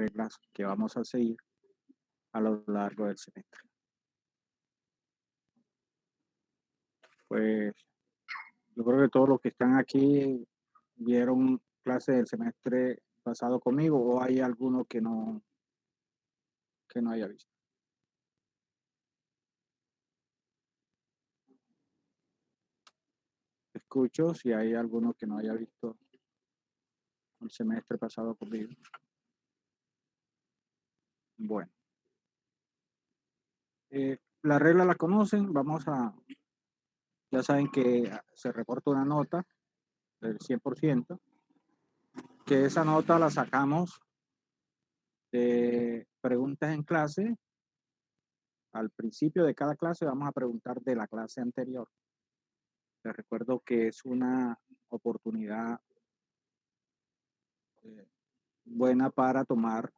reglas que vamos a seguir a lo largo del semestre. Pues yo creo que todos los que están aquí vieron clase del semestre pasado conmigo, o hay alguno que no haya visto. Escucho si hay alguno que no haya visto el semestre pasado conmigo. Bueno, la regla la conocen, ya saben que se reporta una nota del 100%, que esa nota la sacamos de preguntas en clase. Al principio de cada clase vamos a preguntar de la clase anterior. Les recuerdo que es una oportunidad buena para tomar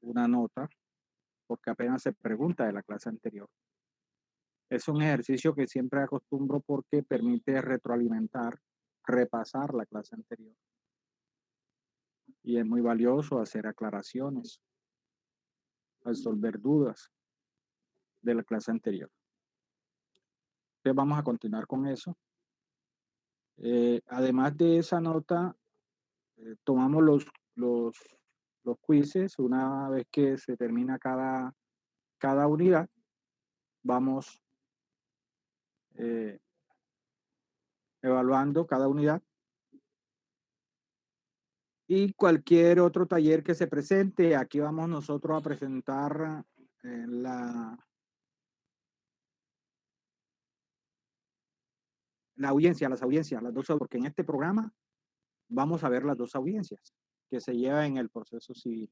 una nota, porque apenas se pregunta de la clase anterior. Es un ejercicio que siempre acostumbro porque permite retroalimentar, repasar la clase anterior. Y es muy valioso hacer aclaraciones, resolver dudas de la clase anterior. Entonces vamos a continuar con eso. Además de esa nota, tomamos los quizzes. Una vez que se termina cada unidad, vamos evaluando cada unidad. Y cualquier otro taller que se presente, aquí vamos nosotros a presentar la audiencia, las audiencias, las dos, porque en este programa vamos a ver las dos audiencias que se llevan en el proceso civil.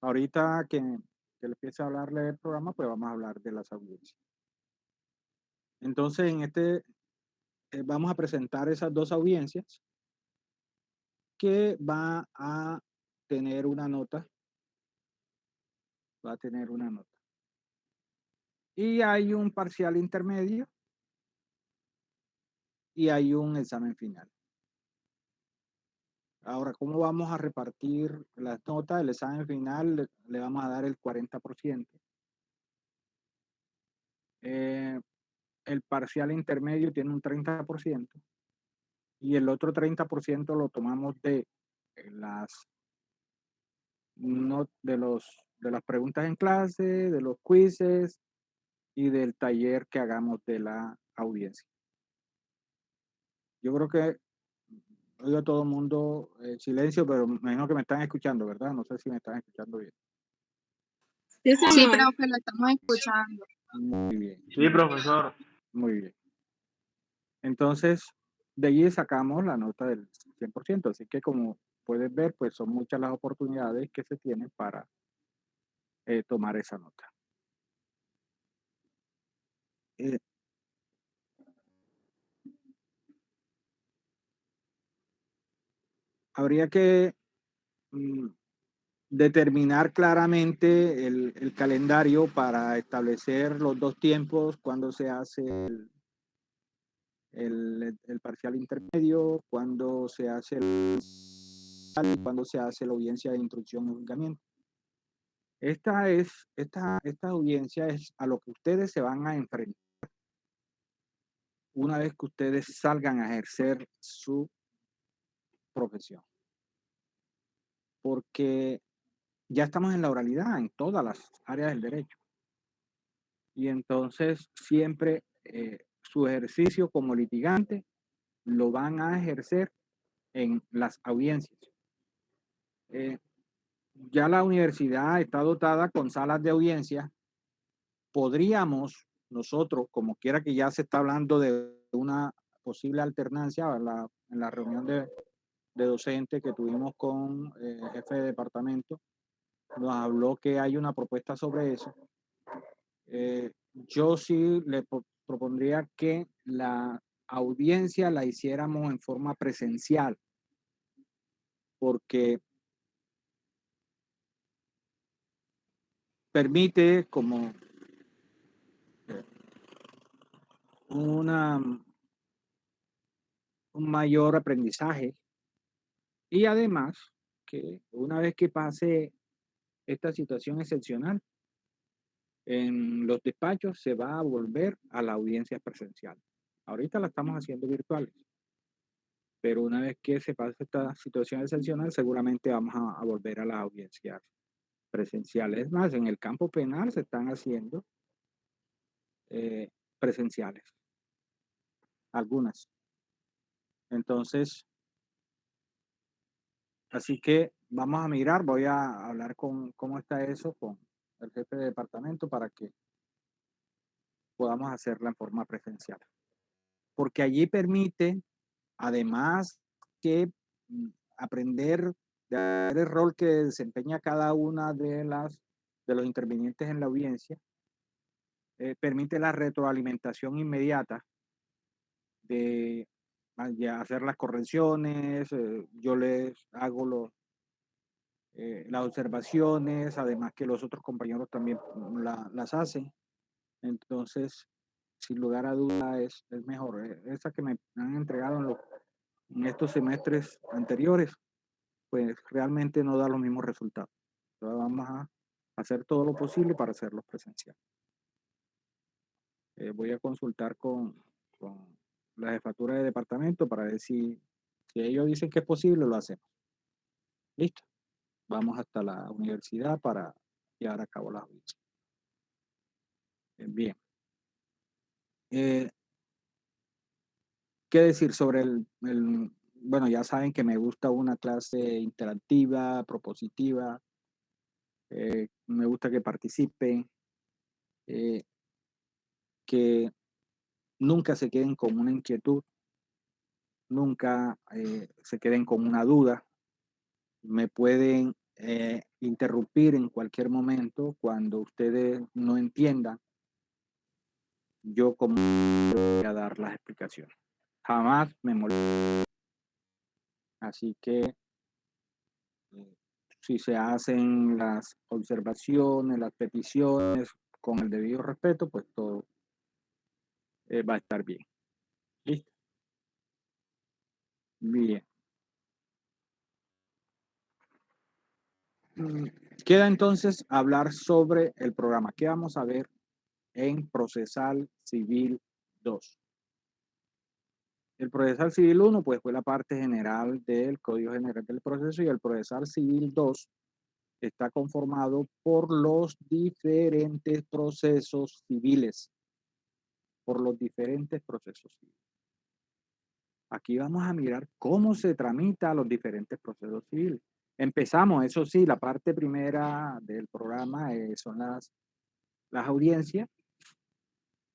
Ahorita que le empiece a hablarle del programa, pues vamos a hablar de las audiencias. Entonces, en este vamos a presentar esas dos audiencias que va a tener una nota. Va a tener una nota. Y hay un parcial intermedio y hay un examen final. Ahora, ¿cómo vamos a repartir las notas? El examen final le vamos a dar el 40%. El parcial intermedio tiene un 30% y el otro 30% lo tomamos de las de las preguntas en clase, de los quizzes y del taller que hagamos de la audiencia. Yo creo que oigo a todo el mundo silencio, pero me imagino que me están escuchando, ¿verdad? No sé si me están escuchando bien. Sí, profe, lo estamos escuchando. Muy bien. Sí, profesor. Muy bien. Entonces, de allí sacamos la nota del 100%. Así que como puedes ver, pues son muchas las oportunidades que se tienen para tomar esa nota. Eh, habría que determinar claramente el calendario para establecer los dos tiempos, cuando se hace el parcial intermedio, cuando se hace cuando se hace la audiencia de instrucción y juzgamiento. Esta audiencia es a lo que ustedes se van a enfrentar una vez que ustedes salgan a ejercer su profesión. Porque ya estamos en la oralidad en todas las áreas del derecho. Y entonces siempre su ejercicio como litigante lo van a ejercer en las audiencias. Ya la universidad está dotada con salas de audiencia. Podríamos nosotros, como quiera que ya se está hablando de una posible alternancia en la reunión de docentes que tuvimos con el jefe de departamento, nos habló que hay una propuesta sobre eso. Yo sí le propondría que la audiencia la hiciéramos en forma presencial, porque permite como un mayor aprendizaje y además que una vez que pase esta situación excepcional, en los despachos se va a volver a la audiencia presencial. Ahorita la estamos haciendo virtuales, pero una vez que se pase esta situación excepcional, seguramente vamos a volver a las audiencias presenciales. Es más, en el campo penal se están haciendo presenciales, algunas. Entonces, así que vamos a mirar, voy a hablar con cómo está eso con el jefe de departamento para que podamos hacerla en forma presencial. Porque allí permite, además que aprender el rol que desempeña cada una de los intervinientes en la audiencia, permite la retroalimentación inmediata de ya hacer las correcciones, yo les hago las observaciones, además que los otros compañeros también las hacen. Entonces, sin lugar a duda es mejor. Esa que me han entregado en estos semestres anteriores, pues realmente no da los mismos resultados. Entonces vamos a hacer todo lo posible para hacerlos presencial. Voy a consultar con la jefatura de departamento para ver si ellos dicen que es posible, lo hacemos. Listo. Vamos hasta la universidad para llevar a cabo la audiencia. Bien. ¿Qué decir sobre bueno, ya saben que me gusta una clase interactiva, propositiva, me gusta que participen, que nunca se queden con una inquietud, nunca se queden con una duda, me pueden interrumpir en cualquier momento cuando ustedes no entiendan, yo como voy a dar las explicaciones. Jamás me molesto. Así que si se hacen las observaciones, las peticiones con el debido respeto, pues todo va a estar bien. ¿Listo? Bien. Queda entonces hablar sobre el programa. ¿Qué vamos a ver en Procesal Civil 2? El Procesal Civil 1 pues fue la parte general del Código General del Proceso, y el Procesal Civil 2 está conformado por los diferentes procesos civiles. Por los diferentes procesos civiles. Aquí vamos a mirar cómo se tramita los diferentes procesos civiles. Empezamos, eso sí, la parte primera del programa son las audiencias,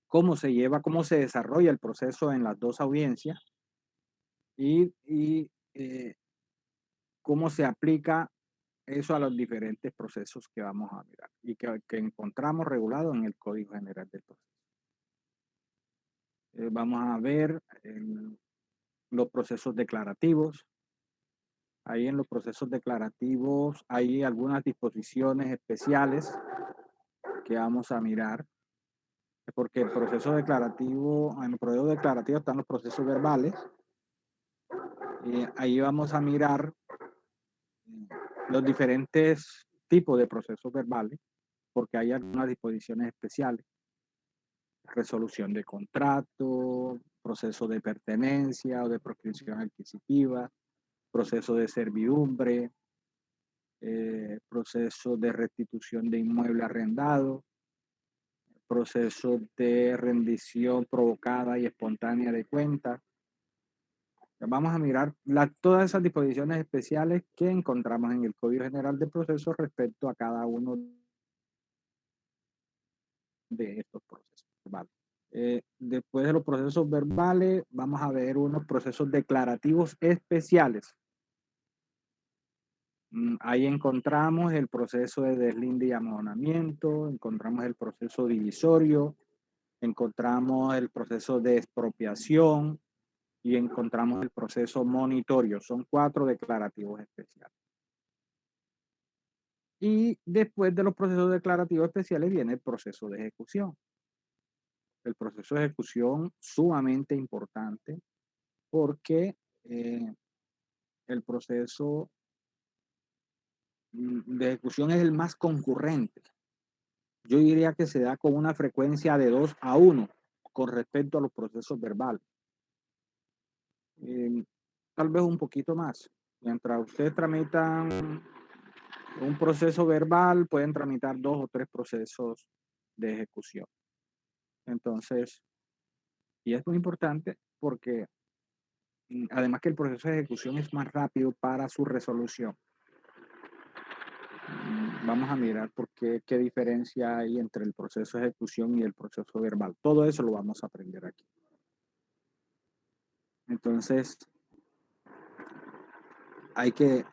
cómo se lleva, cómo se desarrolla el proceso en las dos audiencias y cómo se aplica eso a los diferentes procesos que vamos a mirar y que encontramos regulados en el Código General del Proceso. Vamos a ver los procesos declarativos. Ahí en los procesos declarativos hay algunas disposiciones especiales que vamos a mirar, porque el proceso declarativo, en el proceso declarativo están los procesos verbales, y ahí vamos a mirar los diferentes tipos de procesos verbales, porque hay algunas disposiciones especiales: resolución de contrato, proceso de pertenencia o de proscripción adquisitiva, proceso de servidumbre, proceso de restitución de inmueble arrendado, proceso de rendición provocada y espontánea de cuenta. Vamos a mirar todas esas disposiciones especiales que encontramos en el Código General de Procesos respecto a cada uno de estos procesos verbales. Después de los procesos verbales, vamos a ver unos procesos declarativos especiales. Ahí encontramos el proceso de deslinde y amononamiento, encontramos el proceso divisorio, encontramos el proceso de expropiación y encontramos el proceso monitorio. Son 4 declarativos especiales. Y después de los procesos declarativos especiales viene el proceso de ejecución. El proceso de ejecución sumamente importante porque el proceso de ejecución es el más concurrente. Yo diría que se da con una frecuencia de 2 a 1 con respecto a los procesos verbales. Tal vez un poquito más. Mientras ustedes tramitan un proceso verbal, pueden tramitar 2 o 3 procesos de ejecución. Entonces, y es muy importante porque además que el proceso de ejecución es más rápido para su resolución. Vamos a mirar por qué diferencia hay entre el proceso de ejecución y el proceso verbal. Todo eso lo vamos a aprender aquí. Entonces, hay que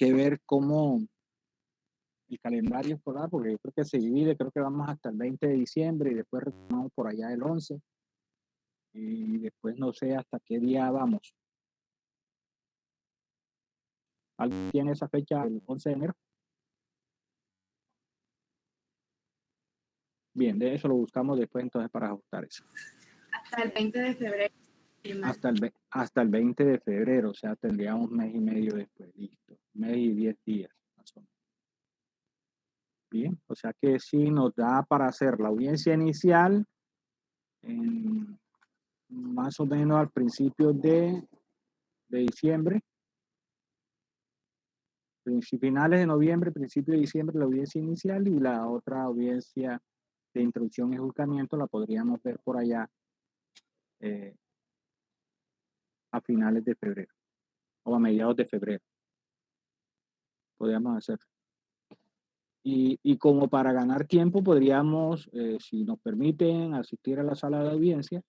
ver cómo el calendario escolar, porque yo creo que se divide, creo que vamos hasta el 20 de diciembre y después retomamos por allá el 11 y después no sé hasta qué día vamos. ¿Alguien tiene esa fecha el 11 de enero? Bien, de eso lo buscamos después entonces para ajustar eso. Hasta el 20 de febrero. Hasta el 20 de febrero, o sea, tendríamos mes y medio después, listo. Mes y 10 días, más o menos. Bien, o sea que sí nos da para hacer la audiencia inicial más o menos al principio de diciembre, finales de noviembre, principio de diciembre, la audiencia inicial y la otra audiencia de introducción y juzgamiento la podríamos ver por allá a finales de febrero o a mediados de febrero. Podríamos hacer. Y como para ganar tiempo podríamos, si nos permiten asistir a la sala de audiencia,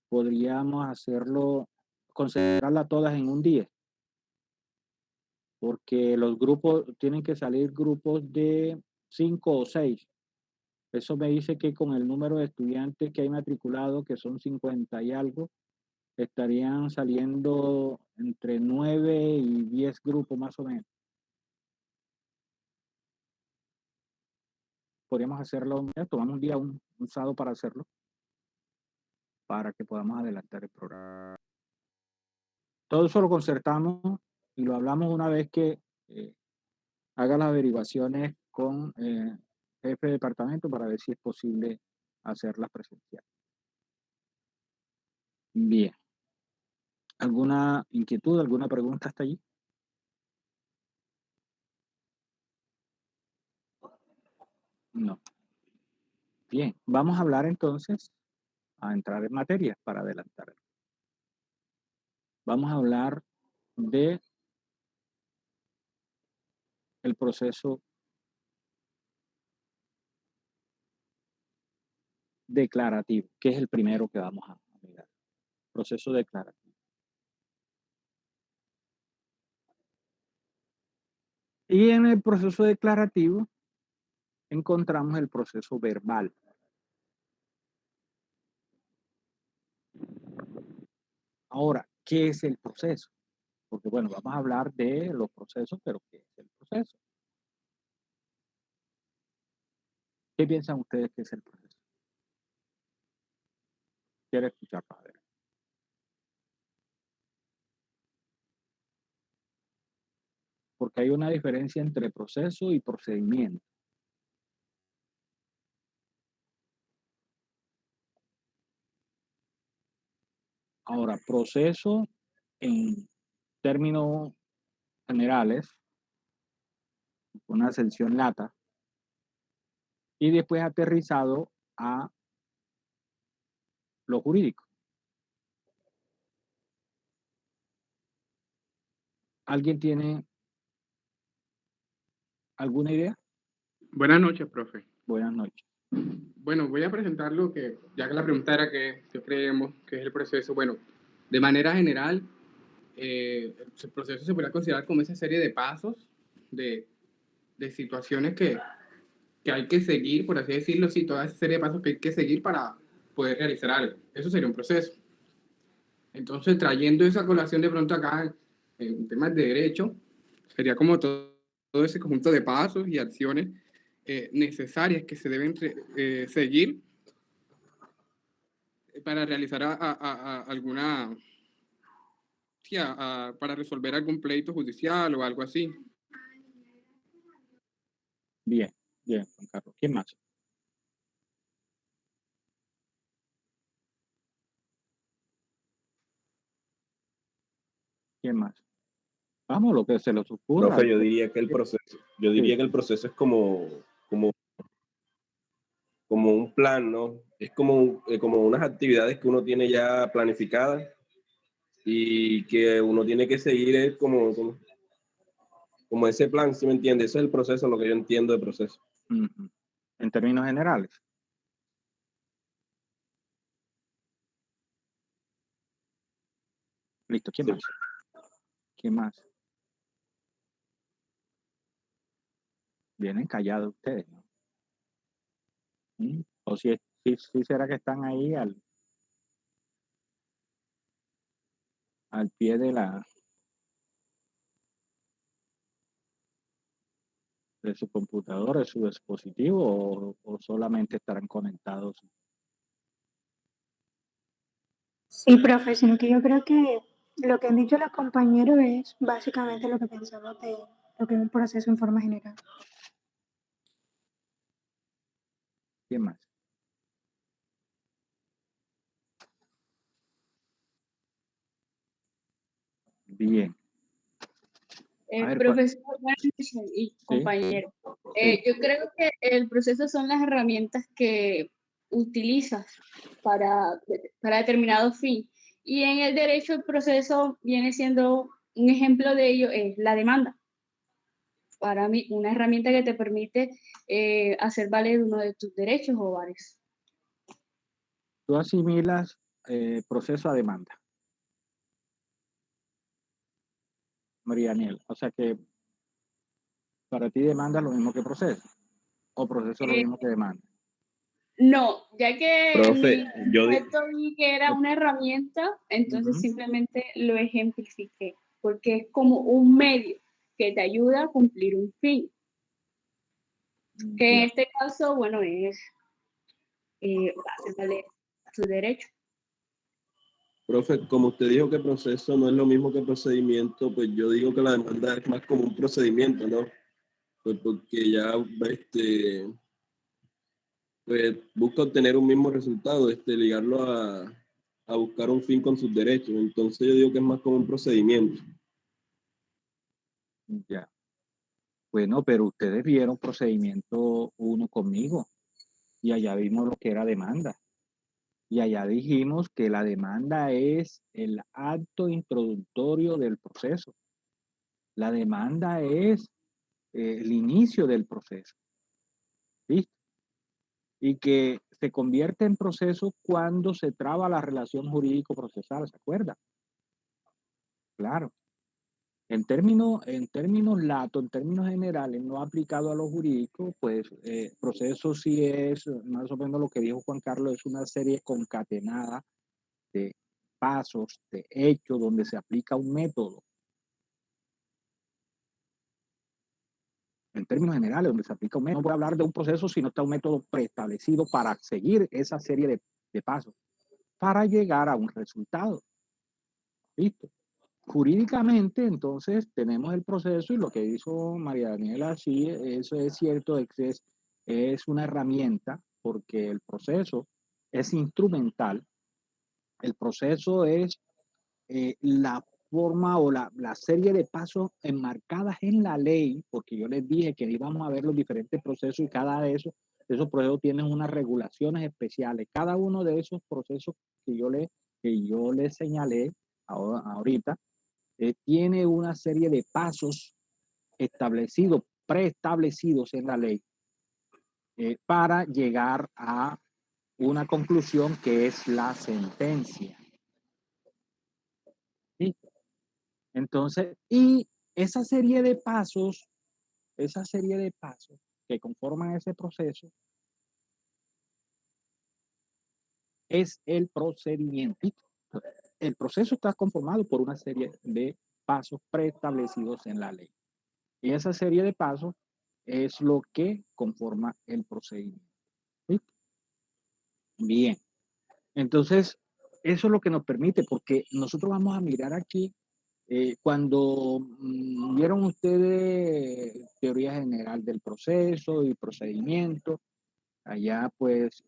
podríamos hacerlo, concentrarla todas en un día. Porque los grupos, tienen que salir grupos de 5 o 6. Eso me dice que con el número de estudiantes que hay matriculados, que son 50 y algo, estarían saliendo entre 9 y 10 grupos más o menos. Podríamos hacerlo, tomamos un día, un sábado para hacerlo, para que podamos adelantar el programa. Todo eso lo concertamos y lo hablamos una vez que haga las averiguaciones con jefe de departamento para ver si es posible hacerlas presenciales. Bien. ¿Alguna inquietud, alguna pregunta hasta allí? No. Bien, vamos a hablar entonces, a entrar en materia para adelantar. Vamos a hablar de el proceso declarativo, que es el primero que vamos a mirar. Proceso declarativo. Y en el proceso declarativo encontramos el proceso verbal. Ahora, ¿qué es el proceso? Porque bueno, vamos a hablar de los procesos, pero ¿qué es el proceso? ¿Qué piensan ustedes que es el proceso? Quiero escuchar, padre. Porque hay una diferencia entre proceso y procedimiento. Ahora, proceso en términos generales, una ascensión lata, y después aterrizado a lo jurídico. ¿Alguien tiene alguna idea? Buenas noches, profe. Buenas noches. Bueno, voy a presentar lo que, ya que la pregunta era qué creemos que es el proceso. Bueno, de manera general, el proceso se puede considerar como esa serie de pasos, de situaciones que hay que seguir, por así decirlo, sí, toda esa serie de pasos que hay que seguir para poder realizar algo. Eso sería un proceso. Entonces, trayendo esa colación de pronto acá en temas de derecho, sería como todo ese conjunto de pasos y acciones necesarias que se deben seguir para realizar alguna sí, para resolver algún pleito judicial o algo así. Bien, bien, Juan Carlos. ¿Quién más? ¿Quién más? Vamos, lo que se les ocurra. Profe, yo diría que el Sí. proceso es como un plan, ¿no? Es como unas actividades que uno tiene ya planificadas y que uno tiene que seguir es como ese plan, ¿sí me entiende? Ese es el proceso, lo que yo entiendo de proceso. Ujú. En términos generales. Listo, ¿quién Sí. más? ¿Quién más? Vienen callados ustedes, ¿no? O si será que están ahí al pie de su computadora, de su dispositivo, o solamente estarán conectados. Sí, profe, sino que yo creo que lo que han dicho los compañeros es básicamente lo que pensamos de lo que es un proceso en forma general. ¿Quién más? Bien. A ver, Profesor y compañero, Sí. yo creo que el proceso son las herramientas que utilizas para determinado fin. Y en el derecho el proceso viene siendo un ejemplo de ello, es la demanda. Para mí, una herramienta que te permite hacer valer uno de tus derechos o varios. Tú asimilas proceso a demanda. María Daniel, o sea que para ti demanda es lo mismo que proceso, o proceso es lo mismo que demanda. No, ya que Profe, mi concepto vi que era una herramienta, entonces simplemente lo ejemplifiqué, porque es como un medio que te ayuda a cumplir un fin. Que en este caso, bueno, es hacer valer su derecho. Profe, como usted dijo que proceso no es lo mismo que procedimiento, pues yo digo que la demanda es más como un procedimiento, ¿no? Pues porque ya pues busca obtener un mismo resultado, ligarlo a buscar un fin con sus derechos. Entonces yo digo que es más como un procedimiento. Ya. Bueno, pero ustedes vieron procedimiento 1 conmigo y allá vimos lo que era demanda. Y allá dijimos que la demanda es el acto introductorio del proceso. La demanda es el inicio del proceso. ¿Listo? Y que se convierte en proceso cuando se traba la relación jurídico-procesal, ¿se acuerda? Claro. En términos lato, en términos generales, no aplicado a lo jurídico, pues proceso sí es, más o menos lo que dijo Juan Carlos, es una serie concatenada de pasos, de hechos, donde se aplica un método. En términos generales, donde se aplica un método. No voy a hablar de un proceso si no está un método preestablecido para seguir esa serie de pasos, para llegar a un resultado. ¿Listo? Jurídicamente, entonces, tenemos el proceso y lo que hizo María Daniela, sí, eso es cierto, es una herramienta porque el proceso es instrumental, el proceso es la forma o la serie de pasos enmarcadas en la ley, porque yo les dije que íbamos a ver los diferentes procesos y cada de esos procesos tienen unas regulaciones especiales. Cada uno de esos procesos que yo les señalé ahorita, tiene una serie de pasos establecidos, preestablecidos en la ley, para llegar a una conclusión que es la sentencia. ¿Sí? Entonces, y esa serie de pasos que conforman ese proceso es el procedimiento. El proceso está conformado por una serie de pasos preestablecidos en la ley. Y esa serie de pasos es lo que conforma el procedimiento. ¿Sí? Bien. Entonces, eso es lo que nos permite, porque nosotros vamos a mirar aquí Cuando vieron ustedes teoría general del proceso y procedimiento, allá pues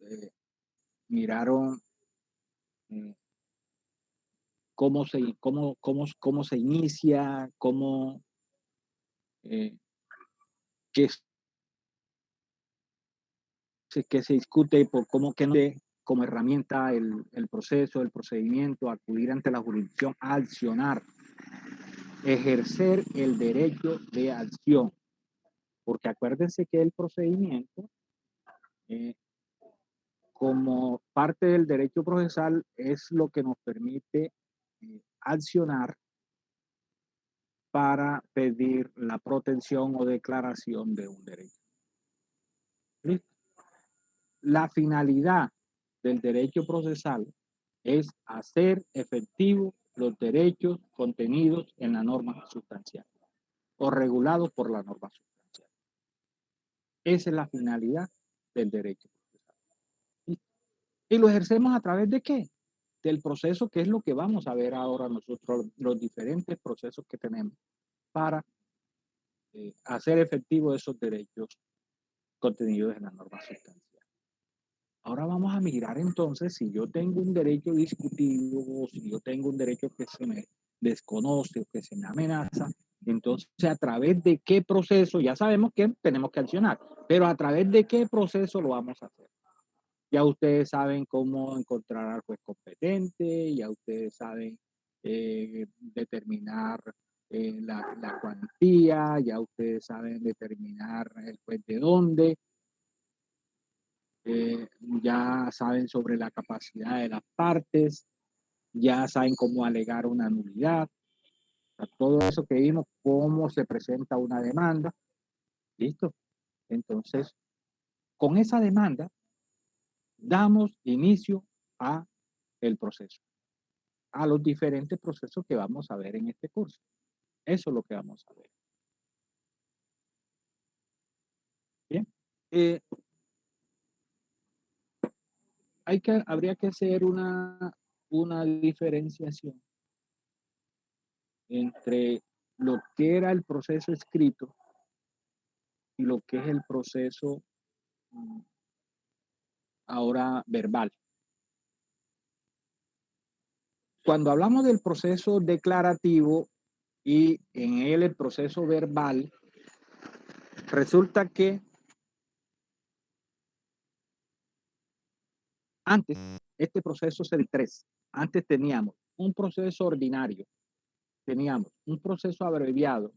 miraron cómo se inicia, qué se discute, por cómo que no como herramienta el proceso, el procedimiento, acudir ante la jurisdicción, accionar, ejercer el derecho de acción. Porque acuérdense que el procedimiento, como parte del derecho procesal, es lo que nos permite accionar para pedir la protección o declaración de un derecho. ¿Listo? La finalidad del derecho procesal es hacer efectivos los derechos contenidos en la norma sustancial o regulados por la norma sustancial. Esa es la finalidad del derecho procesal. ¿Listo? ¿Y lo ejercemos a través de qué? Del proceso, que es lo que vamos a ver ahora nosotros, los diferentes procesos que tenemos para hacer efectivos esos derechos contenidos en la norma sustancial. Ahora vamos a mirar entonces si yo tengo un derecho discutido o si yo tengo un derecho que se me desconoce o que se me amenaza, entonces a través de qué proceso, ya sabemos que tenemos que accionar, pero a través de qué proceso lo vamos a hacer. Ya ustedes saben cómo encontrar al juez competente, ya ustedes saben determinar la cuantía, ya ustedes saben determinar el juez de dónde, ya saben sobre la capacidad de las partes, ya saben cómo alegar una nulidad, o sea, todo eso que vimos, cómo se presenta una demanda, ¿listo? Entonces, con esa demanda, damos inicio a el proceso, a los diferentes procesos que vamos a ver en este curso. Eso es lo que vamos a ver. Bien. Habría que hacer una diferenciación entre lo que era el proceso escrito y lo que es el proceso ahora verbal. Cuando hablamos del proceso declarativo y en él el proceso verbal, resulta que antes, este proceso es el 3. Antes teníamos un proceso ordinario, teníamos un proceso abreviado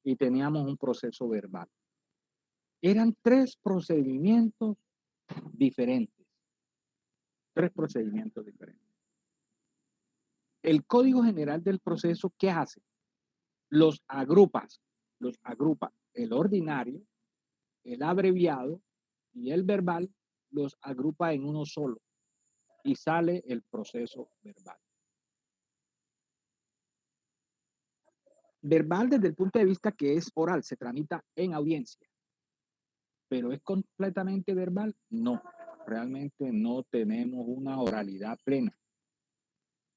y teníamos un proceso verbal. Eran 3 procedimientos diferentes. 3 procedimientos diferentes. El Código General del Proceso, ¿qué hace? Los agrupa. El ordinario, el abreviado y el verbal los agrupa en uno solo y sale el proceso verbal. Verbal desde el punto de vista que es oral, se tramita en audiencia. ¿Pero es completamente verbal? No, realmente no tenemos una oralidad plena.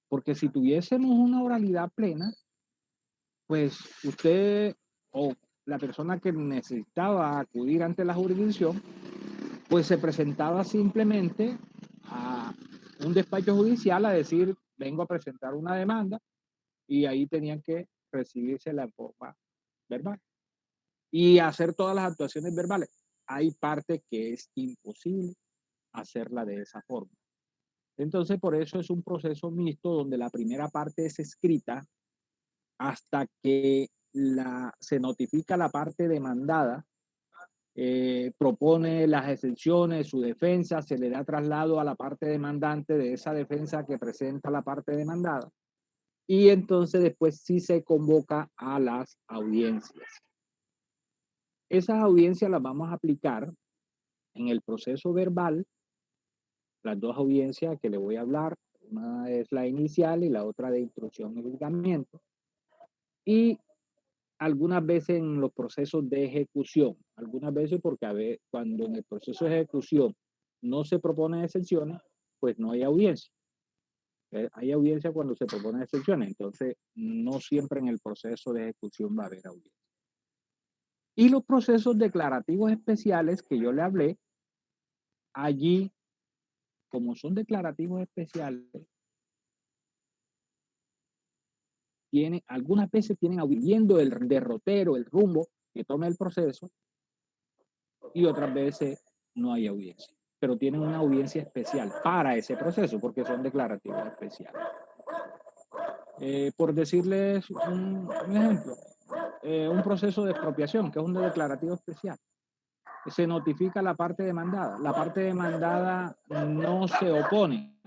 Porque si tuviésemos una oralidad plena, pues usted o la persona que necesitaba acudir ante la jurisdicción, pues se presentaba simplemente a un despacho judicial a decir, vengo a presentar una demanda, y ahí tenían que recibirse la forma verbal y hacer todas las actuaciones verbales. Hay partes que es imposible hacerla de esa forma. Entonces, por eso es un proceso mixto donde la primera parte es escrita hasta que se notifica la parte demandada, propone las exenciones, su defensa, se le da traslado a la parte demandante de esa defensa que presenta la parte demandada, y entonces después sí se convoca a las audiencias. Esas audiencias las vamos a aplicar en el proceso verbal, las 2 audiencias que le voy a hablar, una es la inicial y la otra de instrucción y juzgamiento, y algunas veces en los procesos de ejecución, algunas veces porque a ver, cuando en el proceso de ejecución no se proponen exenciones, pues no hay audiencia. Hay audiencia cuando se proponen excepciones, entonces no siempre en el proceso de ejecución va a haber audiencia. Y los procesos declarativos especiales que yo le hablé, allí, como son declarativos especiales, algunas veces tienen viendo el derrotero, el rumbo que tome el proceso, y otras veces no hay audiencia, pero tienen una audiencia especial para ese proceso porque son declarativos especiales. Por decirles un ejemplo, un proceso de expropiación, que es un declarativo especial. Se notifica la parte demandada. La parte demandada no se opone.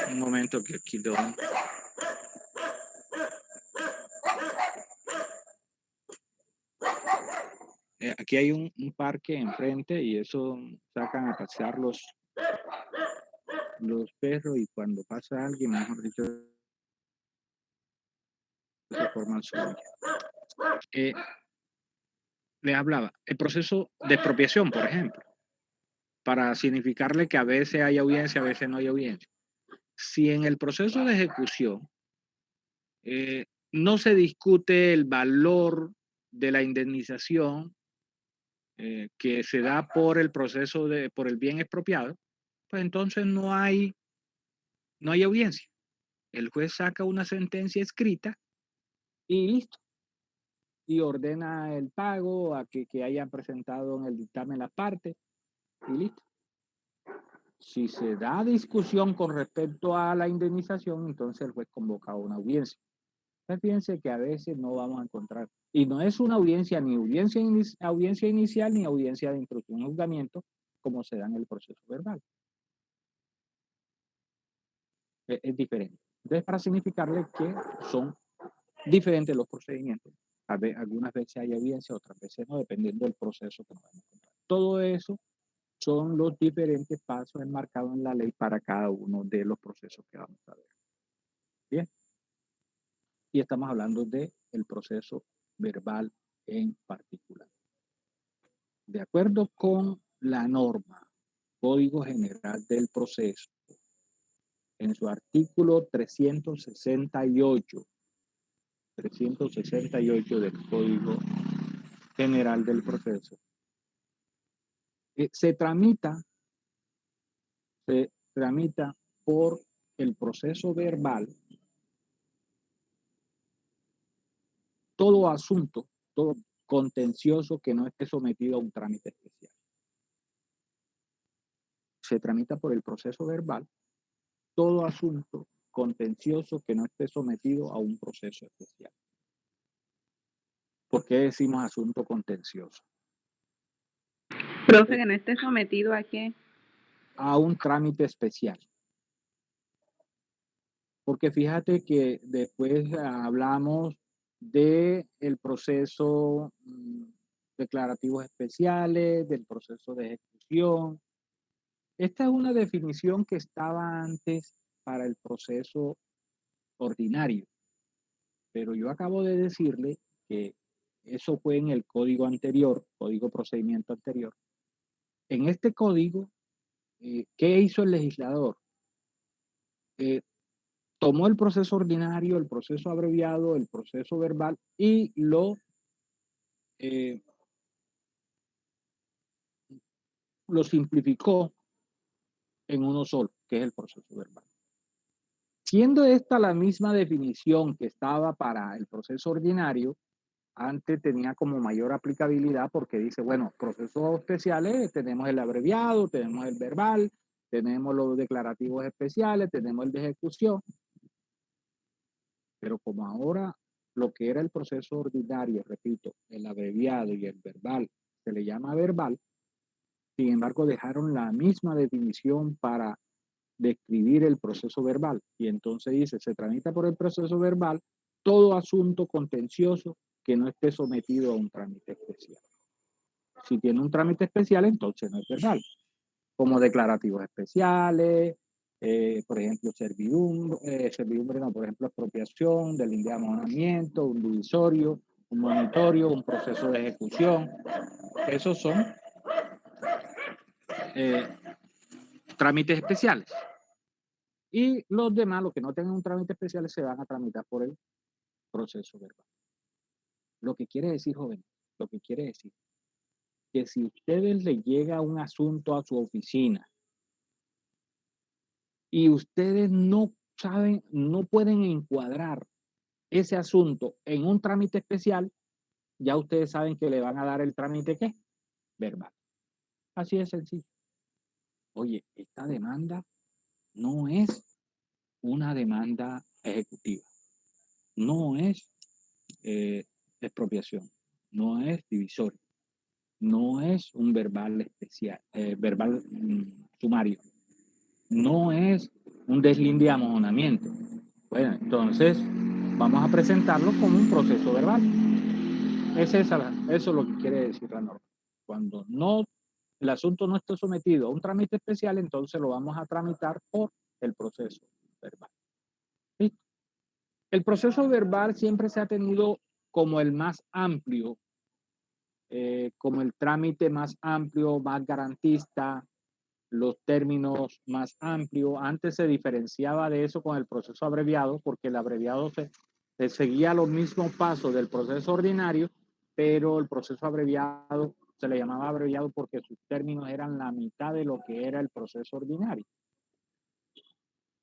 Un momento que aquí doy. Aquí hay un parque enfrente y eso sacan a pasear los perros, y cuando pasa alguien, mejor dicho, se forman sonidos. Les hablaba, el proceso de expropiación, por ejemplo, para significarle que a veces hay audiencia, a veces no hay audiencia. Si en el proceso de ejecución no se discute el valor de la indemnización que se da por el proceso por el bien expropiado, pues entonces no hay audiencia. El juez saca una sentencia escrita y listo. Y ordena el pago a que hayan presentado en el dictamen las partes y listo. Si se da discusión con respecto a la indemnización, entonces el juez convoca una audiencia. Entonces fíjense que a veces no vamos a encontrar, y no es una audiencia, ni audiencia inicial, ni audiencia de instrucción y juzgamiento, como se da en el proceso verbal. Es diferente. Entonces, para significarle que son diferentes los procedimientos. Algunas veces hay audiencia, otras veces no, dependiendo del proceso que nos vamos a encontrar. Todo eso son los diferentes pasos enmarcados en la ley para cada uno de los procesos que vamos a ver. Bien. Y estamos hablando del proceso verbal en particular. De acuerdo con la norma Código General del Proceso, en su artículo 368 del Código General del Proceso, se tramita por el proceso verbal todo asunto, todo contencioso que no esté sometido a un trámite especial. Se tramita por el proceso verbal todo asunto contencioso que no esté sometido a un proceso especial. ¿Por qué decimos asunto contencioso? Profe, que no esté sometido a qué? A un trámite especial. Porque fíjate que después hablamos del proceso declarativos especiales, del proceso de ejecución. Esta es una definición que estaba antes para el proceso ordinario, pero yo acabo de decirle que eso fue en el código anterior, código procedimiento anterior. En este código, ¿qué hizo el legislador? Tomó el proceso ordinario, el proceso abreviado, el proceso verbal y lo simplificó en uno solo, que es el proceso verbal. Siendo esta la misma definición que estaba para el proceso ordinario, antes tenía como mayor aplicabilidad porque dice, bueno, procesos especiales, tenemos el abreviado, tenemos el verbal, tenemos los declarativos especiales, tenemos el de ejecución. Pero como ahora lo que era el proceso ordinario, repito, el abreviado y el verbal, se le llama verbal, sin embargo dejaron la misma definición para describir el proceso verbal. Y entonces dice, se tramita por el proceso verbal todo asunto contencioso que no esté sometido a un trámite especial. Si tiene un trámite especial, entonces no es verbal. Como declarativos especiales, por ejemplo, servidumbre no, por ejemplo, expropiación, del amonamiento, un divisorio, un monitorio, un proceso de ejecución. Esos son trámites especiales. Y los demás, los que no tengan un trámite especial, se van a tramitar por el proceso verbal. Lo que quiere decir, joven, lo que quiere decir que si ustedes le llega un asunto a su oficina y ustedes no saben, no pueden encuadrar ese asunto en un trámite especial, ya ustedes saben que le van a dar el trámite ¿qué? Verbal. Así de sencillo. Oye, esta demanda no es una demanda ejecutiva, no es expropiación, no es divisorio, no es un verbal especial, verbal sumario, no es un deslinde de amojonamiento. Bueno, entonces vamos a presentarlo como un proceso verbal. Eso es lo que quiere decir la norma. Cuando no, el asunto no está sometido a un trámite especial, entonces lo vamos a tramitar por el proceso verbal. ¿Sí? El proceso verbal siempre se ha tenido como el más amplio, como el trámite más amplio, más garantista, los términos más amplios. Antes se diferenciaba de eso con el proceso abreviado, porque el abreviado se seguía los mismos pasos del proceso ordinario, pero el proceso abreviado se le llamaba abreviado porque sus términos eran la mitad de lo que era el proceso ordinario.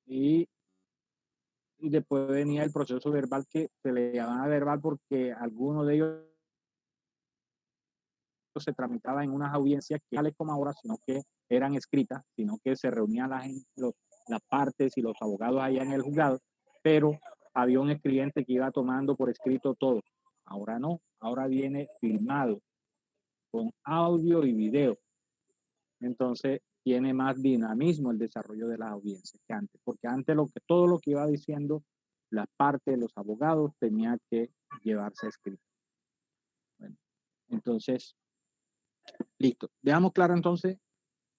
Y después venía el proceso verbal, que se le llamaba verbal porque algunos de ellos se tramitaba en unas audiencias que tales como ahora, sino que eran escritas, sino que se reunían las partes y los abogados allá en el juzgado, pero había un escribiente que iba tomando por escrito todo. Ahora no, ahora viene filmado con audio y video. Entonces tiene más dinamismo el desarrollo de las audiencias que antes, porque antes todo lo que iba diciendo las partes, los abogados, tenía que llevarse escrito. Bueno, entonces, listo. Dejamos claro entonces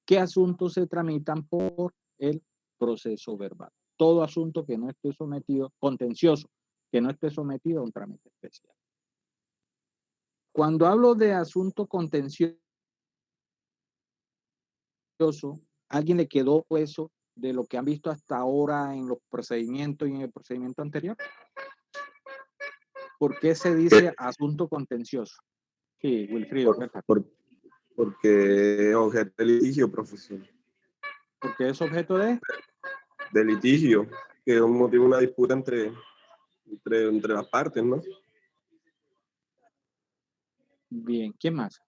qué asuntos se tramitan por el proceso verbal. Todo asunto que no esté sometido, contencioso, que no esté sometido a un trámite especial. Cuando hablo de asunto contencioso, ¿alguien le quedó eso de lo que han visto hasta ahora en los procedimientos y en el procedimiento anterior? ¿Por qué se dice asunto contencioso? Sí, Wilfrido. Porque es objeto de litigio, profesor. Porque es objeto de litigio, que es un motivo de una disputa entre las partes, ¿no? Bien, ¿quién más?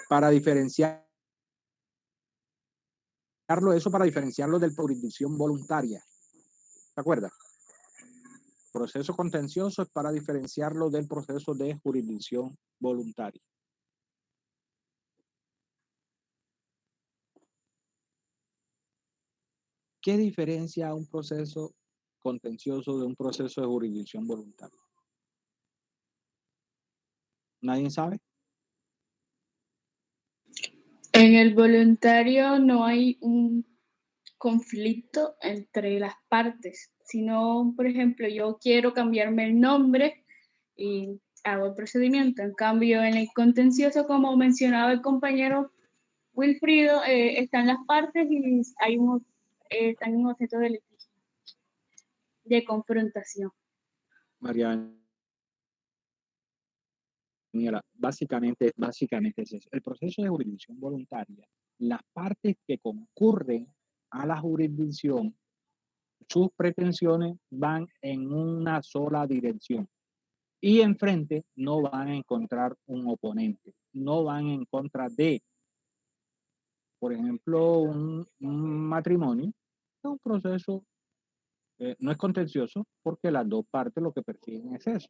Para diferenciarlo, para diferenciarlo de jurisdicción voluntaria. ¿Se acuerda? Proceso contencioso es para diferenciarlo del proceso de jurisdicción voluntaria. ¿Qué diferencia un proceso contencioso de un proceso de jurisdicción voluntaria? ¿Nadie sabe? En el voluntario no hay un conflicto entre las partes, sino, por ejemplo, yo quiero cambiarme el nombre y hago el procedimiento. En cambio, en el contencioso, como mencionaba el compañero Wilfrido, están las partes y hay están en objeto de litigio, de confrontación. María Daniela, básicamente es eso. El proceso de jurisdicción voluntaria, las partes que concurren a la jurisdicción, sus pretensiones van en una sola dirección. Y enfrente no van a encontrar un oponente, no van en contra de, por ejemplo, un matrimonio. Es un proceso, no es contencioso, porque las dos partes lo que persiguen es eso.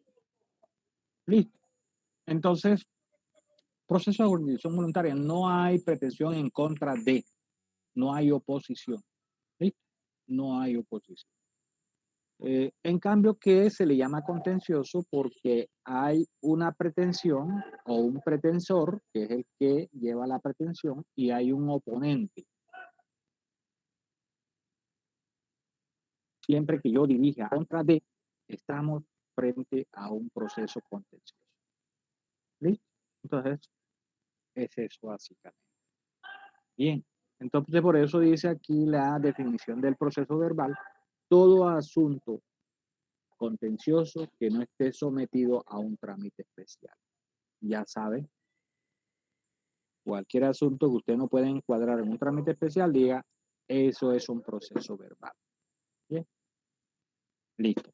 Listo. Entonces, proceso de jurisdicción voluntaria, no hay pretensión en contra de, no hay oposición. ¿Listo? No hay oposición. En cambio, que se le llama contencioso porque hay una pretensión o un pretensor, que es el que lleva la pretensión, y hay un oponente. Siempre que yo dirija contra de, estamos frente a un proceso contencioso. ¿Listo? Entonces, Es eso básicamente. Bien, entonces por eso dice aquí la definición del proceso verbal: todo asunto contencioso que no esté sometido a un trámite especial. Ya saben, cualquier asunto que usted no pueda encuadrar en un trámite especial, diga, eso es un proceso verbal. Bien, listo.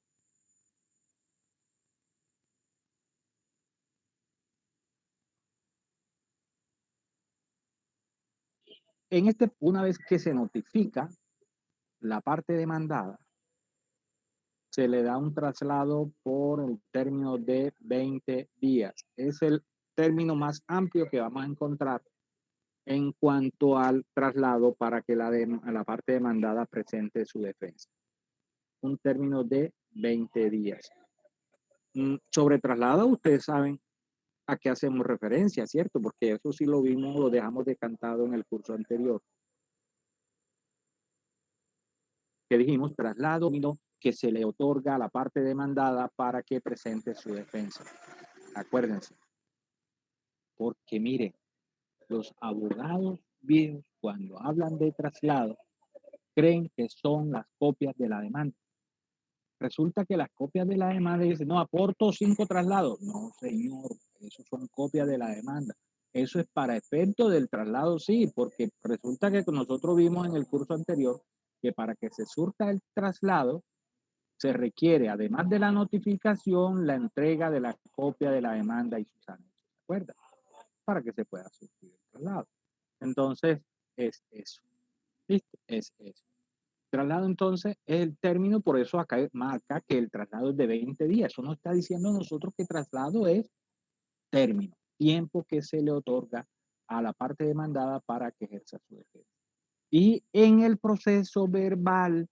En este, una vez que se notifica la parte demandada, se le da un traslado por el término de 20 días. Es el término más amplio que vamos a encontrar en cuanto al traslado para que la parte demandada presente su defensa. Un término de 20 días. Sobre traslado, ustedes saben a qué hacemos referencia, ¿cierto? Porque eso sí lo vimos, lo dejamos decantado en el curso anterior. Que dijimos, traslado que se le otorga a la parte demandada para que presente su defensa. Acuérdense. Porque miren, los abogados viejos, cuando hablan de traslado, creen que son las copias de la demanda. Resulta que las copias de la demanda dicen, no, aporto 5 traslados. No, señor, eso son copias de la demanda. Eso es para efecto del traslado, sí, porque resulta que nosotros vimos en el curso anterior que para que se surta el traslado, se requiere, además de la notificación, la entrega de la copia de la demanda y sus anexos. ¿Se acuerdan? Para que se pueda surtir el traslado. Entonces, es eso. ¿Listo? Es eso. Traslado entonces es el término, por eso acá marca que el traslado es de 20 días. Eso no está diciendo nosotros que traslado es término, tiempo que se le otorga a la parte demandada para que ejerza su defensa. Y en el proceso verbal,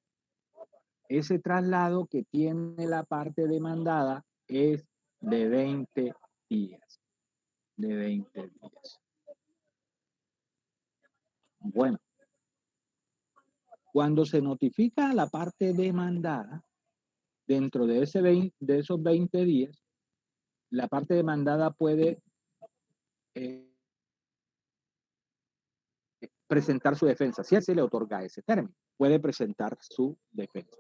ese traslado que tiene la parte demandada es de 20 días. De 20 días. Bueno. Cuando se notifica a la parte demandada, dentro de esos 20 días, la parte demandada puede presentar su defensa. Si se le otorga ese término, puede presentar su defensa.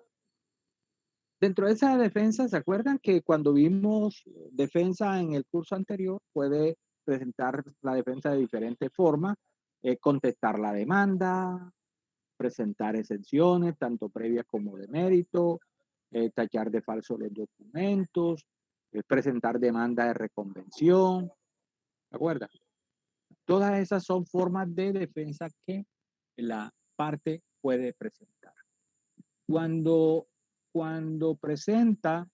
Dentro de esa defensa, ¿se acuerdan que cuando vimos defensa en el curso anterior, puede presentar la defensa de diferentes formas? Contestar la demanda, presentar exenciones, tanto previas como de mérito, tachar de falso los documentos, presentar demanda de reconvención, ¿de acuerdo? Todas esas son formas de defensa que la parte puede presentar. Cuando presenta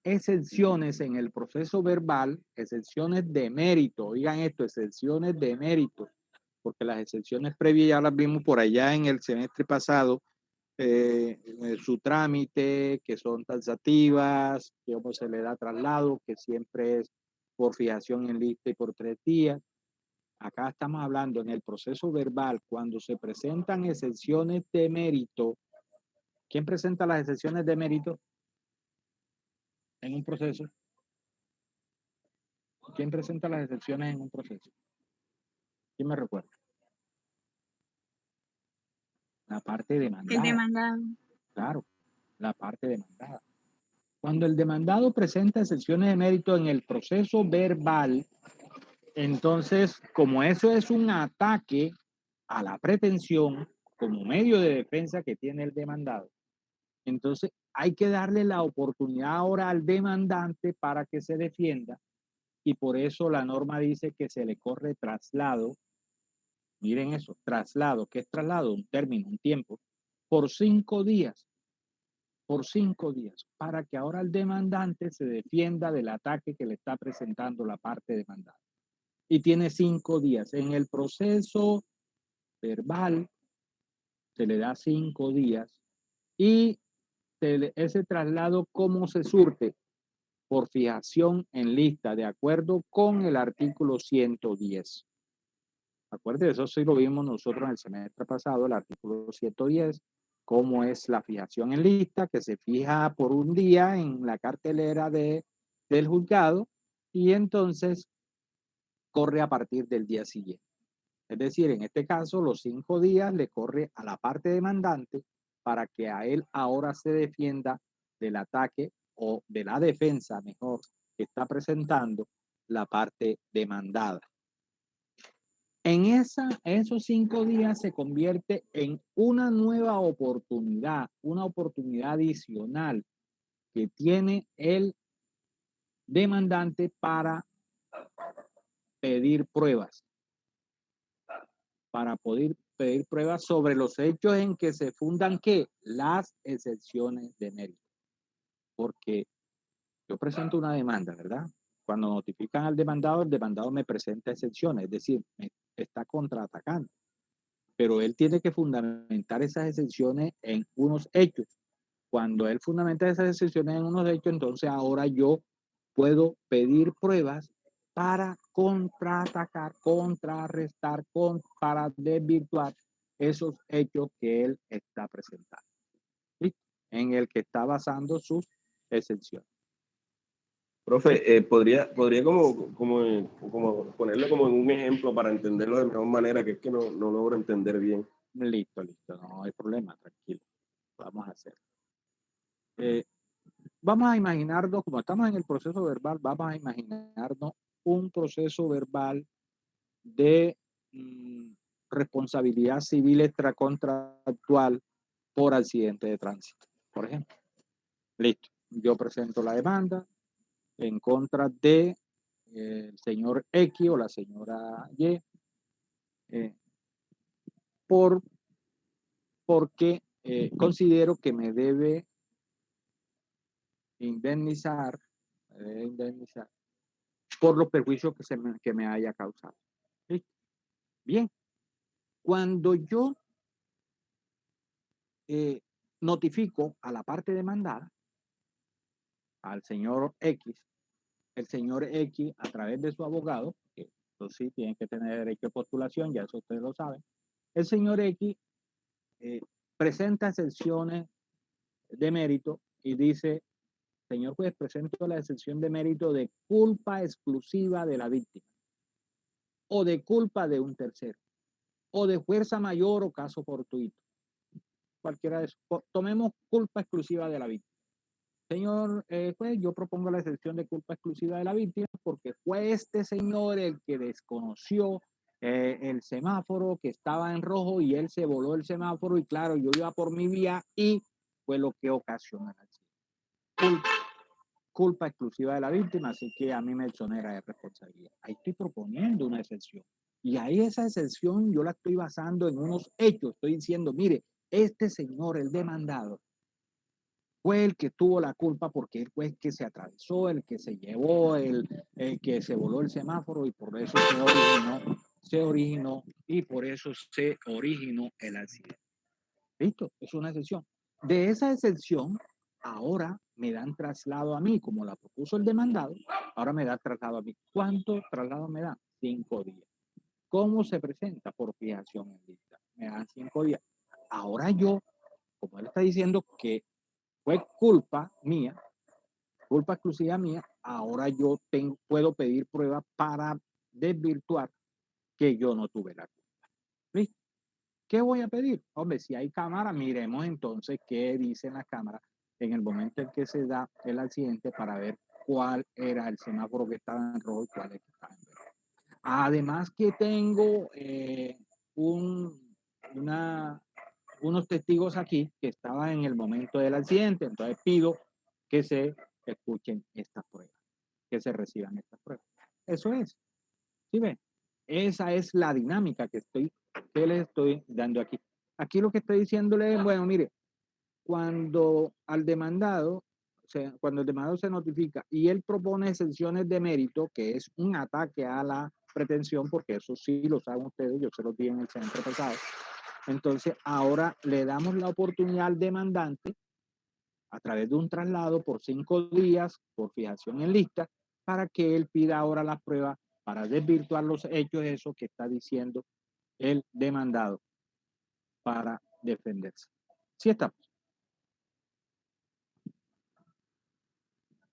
exenciones en el proceso verbal, exenciones de mérito, oigan esto, exenciones de mérito, porque las exenciones previas ya las vimos por allá en el semestre pasado, su trámite, que son taxativas, que cómo se le da traslado, que siempre es por fijación en lista y por 3 días. Acá estamos hablando en el proceso verbal, cuando se presentan exenciones de mérito. ¿Quién presenta las exenciones de mérito en un proceso? ¿Quién presenta las exenciones en un proceso? ¿Quién me recuerda? La parte demandada. El demandado. Claro, la parte demandada. Cuando el demandado presenta exenciones de mérito en el proceso verbal, entonces, como eso es un ataque a la pretensión como medio de defensa que tiene el demandado, entonces hay que darle la oportunidad ahora al demandante para que se defienda, y por eso la norma dice que se le corre traslado. Miren eso, traslado. ¿Qué es traslado? Un término, un tiempo, por 5 días. Por 5 días, para que ahora el demandante se defienda del ataque que le está presentando la parte demandada. Y tiene 5 días. En el proceso verbal se le da 5 días y ese traslado, ¿cómo se surte? Por fijación en lista, de acuerdo con el artículo 110. Acuérdense, eso sí lo vimos nosotros en el semestre pasado, el artículo 110, cómo es la fijación en lista, que se fija por un día en la cartelera del juzgado, y entonces corre a partir del día siguiente. Es decir, en este caso, los 5 días le corre a la parte demandante para que a él ahora se defienda del ataque o de la defensa, mejor, que está presentando la parte demandada. En esos 5 días se convierte en una nueva oportunidad, una oportunidad adicional que tiene el demandante para pedir pruebas, para poder pedir pruebas sobre los hechos en que se fundan ¿qué? Las excepciones de mérito. Porque yo presento una demanda, ¿verdad? Cuando notifican al demandado, el demandado me presenta excepciones, es decir, me está contraatacando. Pero él tiene que fundamentar esas excepciones en unos hechos. Cuando él fundamenta esas excepciones en unos hechos, entonces ahora yo puedo pedir pruebas para contraatacar, contrarrestar, para desvirtuar esos hechos que él está presentando, ¿sí? En el que está basando sus excepciones. Profe, podría como ponerlo como en un ejemplo para entenderlo de mejor manera, que es que no logro entender bien. Listo, no hay problema, tranquilo. Vamos a hacer. Vamos a imaginarnos, como estamos en el proceso verbal, vamos a imaginarnos un proceso verbal de responsabilidad civil extracontractual por accidente de tránsito, por ejemplo. Listo. Yo presento la demanda en contra de el señor X o la señora Y porque considero que me debe indemnizar por los perjuicios que me haya causado. ¿Sí? Bien, cuando yo notifico a la parte demandada, al señor X, el señor X a través de su abogado, que eso sí tienen que tener derecho de postulación, ya eso ustedes lo saben, el señor X presenta excepciones de mérito y dice, señor juez, presento la excepción de mérito de culpa exclusiva de la víctima o de culpa de un tercero o de fuerza mayor o caso fortuito. Cualquiera de esos. Tomemos culpa exclusiva de la víctima. Señor juez, yo propongo la excepción de culpa exclusiva de la víctima porque fue este señor el que desconoció el semáforo que estaba en rojo y él se voló el semáforo y claro, yo iba por mi vía y fue lo que ocasionó el accidente. Culpa exclusiva de la víctima, así que a mí me exonera de responsabilidad. Ahí estoy proponiendo una excepción. Y ahí esa excepción yo la estoy basando en unos hechos. Estoy diciendo, mire, este señor, el demandado, fue el que tuvo la culpa porque él fue el que se atravesó, el que se llevó, el que se voló el semáforo y por eso se originó y por eso se originó el accidente. ¿Listo? Es una excepción. De esa excepción, ahora me dan traslado a mí, como la propuso el demandado, ahora me da traslado a mí. ¿Cuánto traslado me da? 5 días. ¿Cómo se presenta? Por fijación en lista. Me dan 5 días. Ahora yo, como él está diciendo que fue culpa mía, culpa exclusiva mía, ahora yo puedo pedir pruebas para desvirtuar que yo no tuve la culpa. ¿Listo? ¿Qué voy a pedir? Hombre, si hay cámara, miremos entonces qué dicen las cámaras en el momento en que se da el accidente para ver cuál era el semáforo que estaba en rojo y cuál es que estaba en verde. Además que tengo unos testigos aquí que estaban en el momento del accidente, entonces pido que se escuchen estas pruebas, que se reciban estas pruebas. Eso es. ¿Sí ven? Esa es la dinámica que les estoy dando aquí. Aquí lo que estoy diciéndole es, bueno, mire, cuando el demandado se notifica y él propone excepciones de mérito, que es un ataque a la pretensión, porque eso sí lo saben ustedes, yo se lo dije en el centro pasado. Entonces, ahora le damos la oportunidad al demandante a través de un traslado por 5 días, por fijación en lista, para que él pida ahora las pruebas para desvirtuar los hechos, eso que está diciendo el demandado para defenderse. ¿Sí estamos?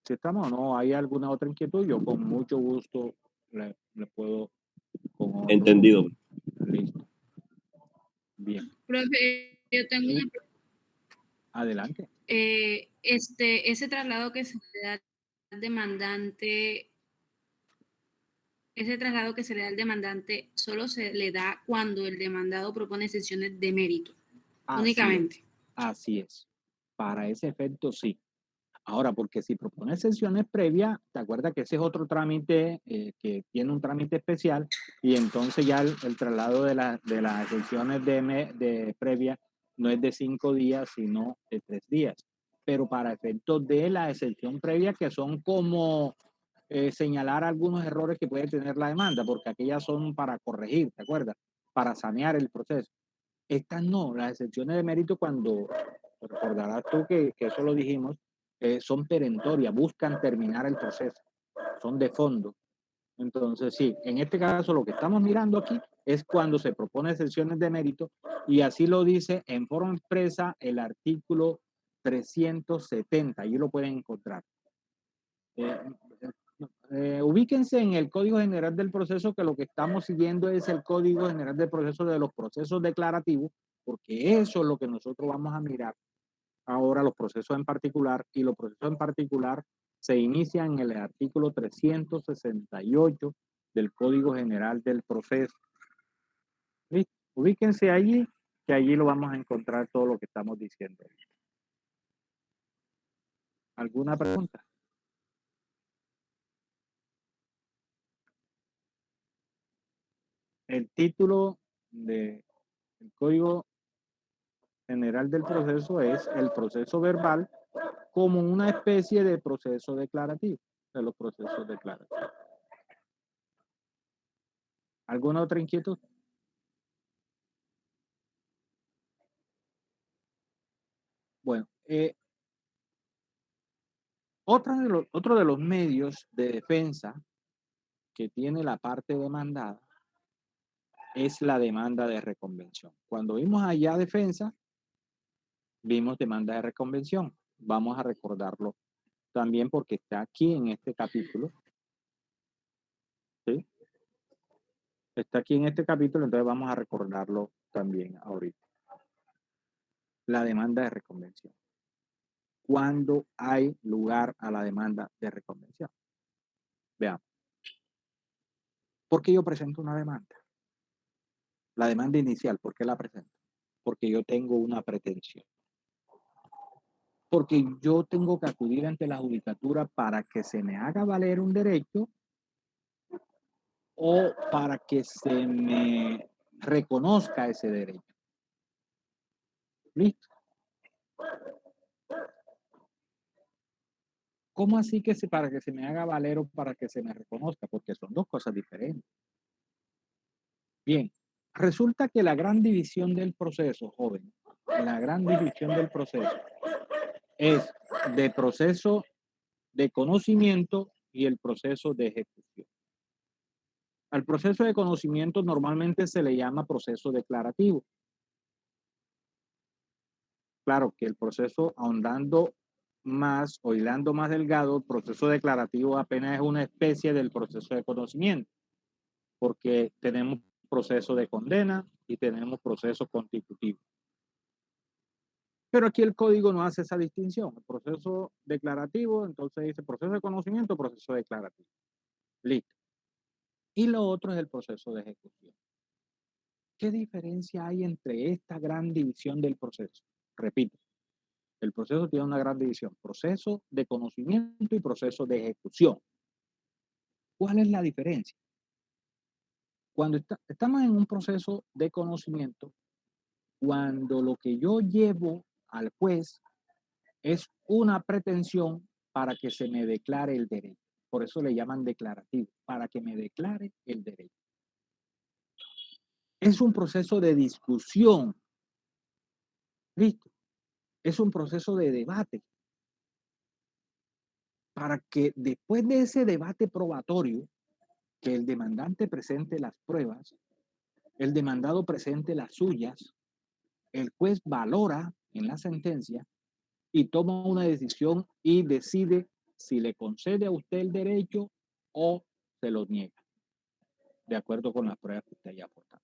¿Sí estamos o no? ¿Hay alguna otra inquietud? Yo con mucho gusto le puedo con otro. Entendido. Listo. Bien. Profe, yo tengo una pregunta. Adelante. Ese traslado que se le da al demandante, solo se le da cuando el demandado propone exenciones de mérito, únicamente. Así es. Para ese efecto, sí. Ahora, porque si propone exenciones previas, ¿te acuerdas que ese es otro trámite que tiene un trámite especial? Y entonces ya el traslado de las exenciones de previa no es de 5 días, sino de 3 días. Pero para efectos de la exención previa, que son como señalar algunos errores que puede tener la demanda, porque aquellas son para corregir, ¿te acuerdas? Para sanear el proceso. Estas no, las exenciones de mérito, cuando recordarás tú que eso lo dijimos, son perentorias, buscan terminar el proceso, son de fondo. Entonces, sí, en este caso lo que estamos mirando aquí es cuando se propone exenciones de mérito, y así lo dice en forma expresa el artículo 370, allí lo pueden encontrar. Ubíquense en el Código General del Proceso, que lo que estamos siguiendo es el Código General del Proceso de los procesos declarativos, porque eso es lo que nosotros vamos a mirar ahora, los procesos en particular, y los procesos en particular se inician en el artículo 368 del Código General del Proceso. ¿Listo? Ubíquense allí, que allí lo vamos a encontrar todo lo que estamos diciendo. ¿Alguna pregunta? El título del Código General del Proceso es el proceso verbal como una especie de proceso declarativo, de los procesos declarativos. ¿Alguna otra inquietud? Bueno, otro de los medios de defensa que tiene la parte demandada es la demanda de reconvención. Cuando vimos allá defensa, vimos demanda de reconvención. Vamos a recordarlo también porque está aquí en este capítulo. ¿Sí? Está aquí en este capítulo, entonces vamos a recordarlo también ahorita. La demanda de reconvención. ¿Cuándo hay lugar a la demanda de reconvención? Veamos. ¿Por qué yo presento una demanda? La demanda inicial, ¿por qué la presento? Porque yo tengo una pretensión. Porque yo tengo que acudir ante la judicatura para que se me haga valer un derecho o para que se me reconozca ese derecho. ¿Listo? ¿Cómo así que para que se me haga valer o para que se me reconozca? Porque son dos cosas diferentes. Bien, resulta que la gran división del proceso, joven, la gran división del proceso es de proceso de conocimiento y el proceso de ejecución. Al proceso de conocimiento normalmente se le llama proceso declarativo. Claro que el proceso, ahondando más o hilando más delgado, el proceso declarativo apenas es una especie del proceso de conocimiento, porque tenemos proceso de condena y tenemos proceso constitutivo. Pero aquí el código no hace esa distinción. El proceso declarativo, entonces dice proceso de conocimiento, proceso declarativo. Listo. Y lo otro es el proceso de ejecución. ¿Qué diferencia hay entre esta gran división del proceso? Repito, el proceso tiene una gran división, proceso de conocimiento y proceso de ejecución. ¿Cuál es la diferencia? Cuando estamos en un proceso de conocimiento, cuando lo que yo llevo al juez es una pretensión para que se me declare el derecho. Por eso le llaman declarativo, para que me declare el derecho. Es un proceso de discusión. ¿Listo? Es un proceso de debate. Para que después de ese debate probatorio, que el demandante presente las pruebas, el demandado presente las suyas, el juez valora en la sentencia y toma una decisión y decide si le concede a usted el derecho o se lo niega. de acuerdo con las pruebas que usted haya aportado.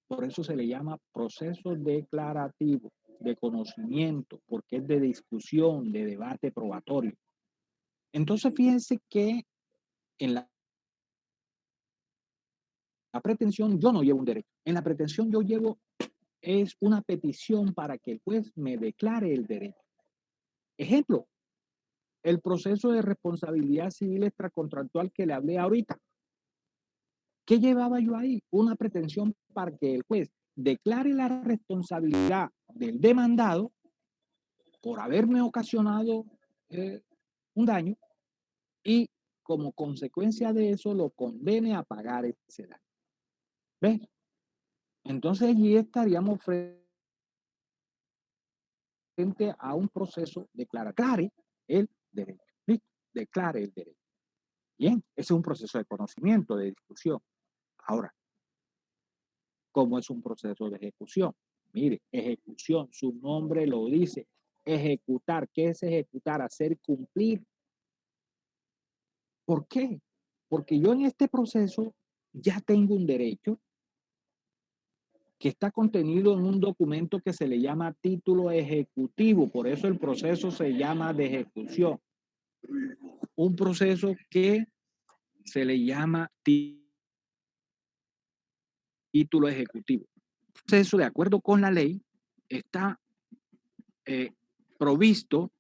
Por eso se le llama proceso declarativo, de conocimiento, porque es de discusión, de debate probatorio. Entonces, fíjense que en la pretensión yo no llevo un derecho. En la pretensión yo llevo es una petición para que el juez me declare el derecho. Ejemplo, el proceso de responsabilidad civil extracontractual que le hablé ahorita. ¿Qué llevaba yo ahí? Una pretensión para que el juez declare la responsabilidad del demandado por haberme ocasionado un daño y como consecuencia de eso lo condene a pagar ese daño. ¿Ves? Entonces allí estaríamos frente a un proceso declaratorio, el derecho. ¿Listo? Declare el derecho. Bien, ese es un proceso de conocimiento, de discusión. Ahora, ¿cómo es un proceso de ejecución? Mire, ejecución, su nombre lo dice. Ejecutar, ¿qué es ejecutar? Hacer cumplir. ¿Por qué? Porque yo en este proceso ya tengo un derecho que está contenido en un documento que se le llama título ejecutivo. Por eso el proceso se llama de ejecución. Un proceso que se le llama título ejecutivo. El proceso, de acuerdo con la ley, está provisto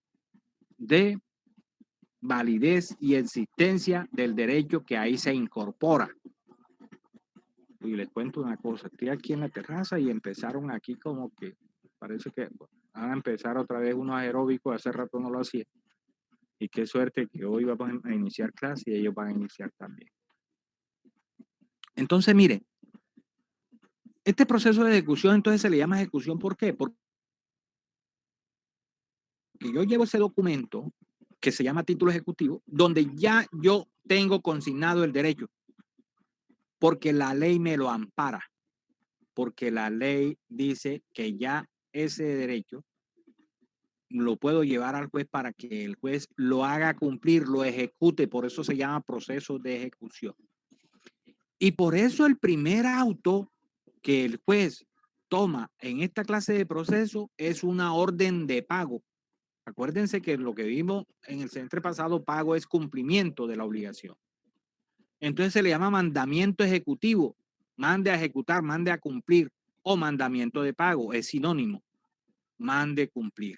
de validez y existencia del derecho que ahí se incorpora. Y les cuento una cosa, estoy aquí en la terraza y empezaron aquí como que, parece que van a empezar otra vez unos aeróbicos, hace rato no lo hacía. Y qué suerte que hoy vamos a iniciar clase y ellos van a iniciar también. Entonces, mire, este proceso de ejecución entonces se le llama ejecución, ¿por qué? Porque yo llevo ese documento que se llama título ejecutivo, donde ya yo tengo consignado el derecho, porque la ley me lo ampara, porque la ley dice que ya ese derecho lo puedo llevar al juez para que el juez lo haga cumplir, lo ejecute, por eso se llama proceso de ejecución. Y por eso el primer auto que el juez toma en esta clase de proceso es una orden de pago. Acuérdense que lo que vimos en el semestre pasado, pago es cumplimiento de la obligación. Entonces se le llama mandamiento ejecutivo, mande a ejecutar, mande a cumplir, o mandamiento de pago, es sinónimo, mande cumplir.